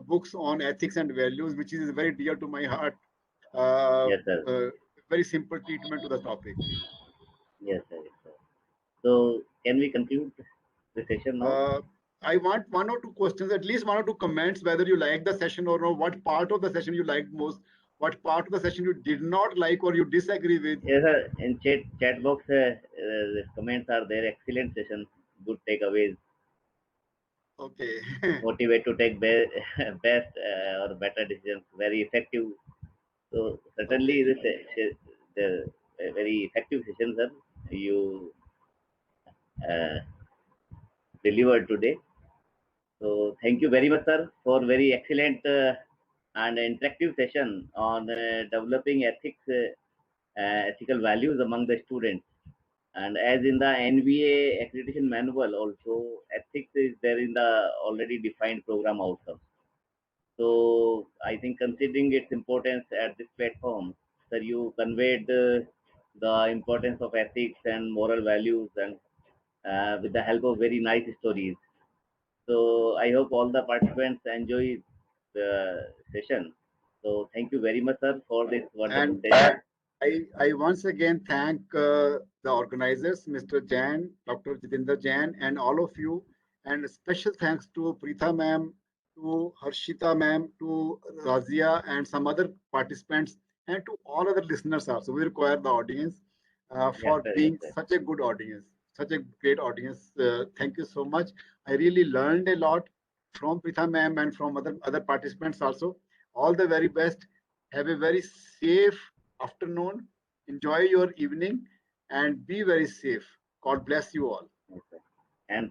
books on ethics and values, which is very dear to my heart. Yes, sir. Very simple treatment to the topic. Yes, sir. Yes, sir. So, can we conclude the session now? I want 1 or 2 questions, at least 1 or 2 comments, whether you like the session or not, what part of the session you liked most, what part of the session you did not like or you disagree with. Yes, sir. In chat box, the comments are there. Excellent session. Good takeaways. Okay. Motivate to take best or better decisions. Very effective. So certainly, Okay. the very effective session, sir. You uh, delivered today. So thank you very much, sir, for very excellent and interactive session on developing ethics, ethical values among the students. And as in the NBA accreditation manual, also ethics is there in the already defined program outcomes. So I think considering its importance at this platform, sir, you conveyed the importance of ethics and moral values, and with the help of very nice stories. So I hope all the participants enjoy the session. So thank you very much, sir, for this wonderful And session. I once again thank the organizers, Mr. Jain, Dr. Jitinder Jain, and all of you. And special thanks to Preetha ma'am, to Harshita ma'am, to Razia, and some other participants, and to all other listeners also. We require the audience Yes, for sir. Yes, being sir. such a good audience, such a great audience. Thank you so much. I really learned a lot from Preetha ma'am and from other participants also. All the very best. Have a very safe afternoon. Enjoy your evening and be very safe. God bless you all. Yes, sir. And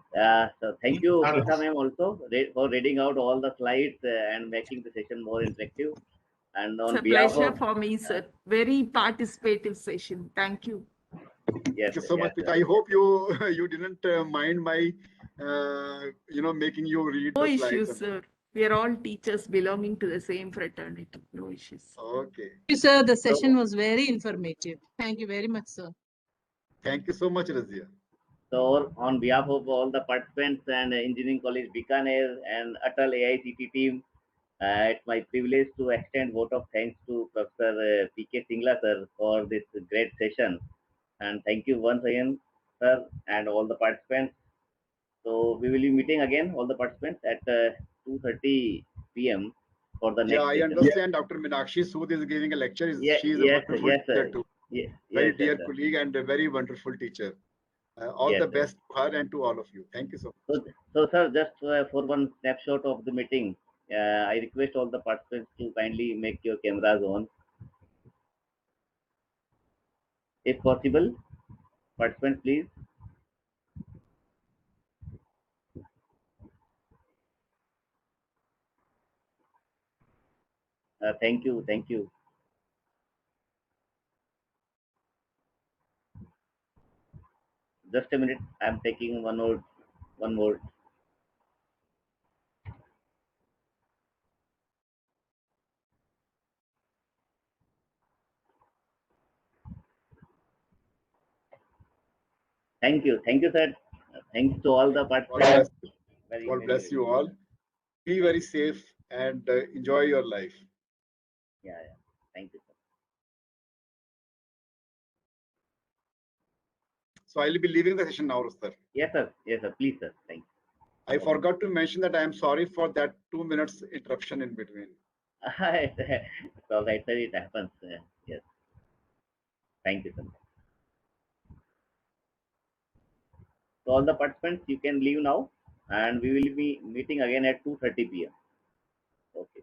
so thank you, Pritha ma'am, also for reading out all the slides and making the session more interactive. And It's on a behalf pleasure of, for me, sir. Very participative session. Thank you. yes, Thank you sir, so yes, much, sir. Pita. I hope you you didn't mind my making you read No the slides. issues, sir. We are all teachers belonging to the same fraternity. No issues. Okay. Thank you, sir. The session So was very informative. Thank you very much, sir. thank you so much, Razia. So on behalf of all the participants and Engineering College Bikaner and Atal AICT team, it's my privilege to extend vote of thanks to Professor P.K. Singla sir for this great session. And thank you once again sir, and all the participants. So we will be meeting again, all the participants, at 2:30 p.m. for the Yeah, next I session. understand Dr. Minakshi Sood is giving a lecture. Yeah, She is a yes, wonderful yes, teacher sir. too. Yes, Very yes, dear sir. colleague and a very wonderful teacher. All Yes, the sir. best to her and to all of you. Thank you so much. So sir, just for one snapshot of the meeting, I request all the participants to kindly make your cameras on, if possible. Participants, please. Thank you, thank you. Just a minute. I'm taking one more. Thank you, sir. Thanks to all the God participants. bless, Very, God very, bless very. you all. Be very safe and enjoy your life. Yeah, yeah. Thank you, sir. So I'll be leaving the session now, sir. Yes, sir. Yes, sir. Please, sir. Thank you. I forgot to mention that I am sorry for that 2 minutes interruption in between. It's all right, sir. It happens. Yes. Thank you, sir. So all the participants, you can leave now, and we will be meeting again at 2:30 p.m. Okay.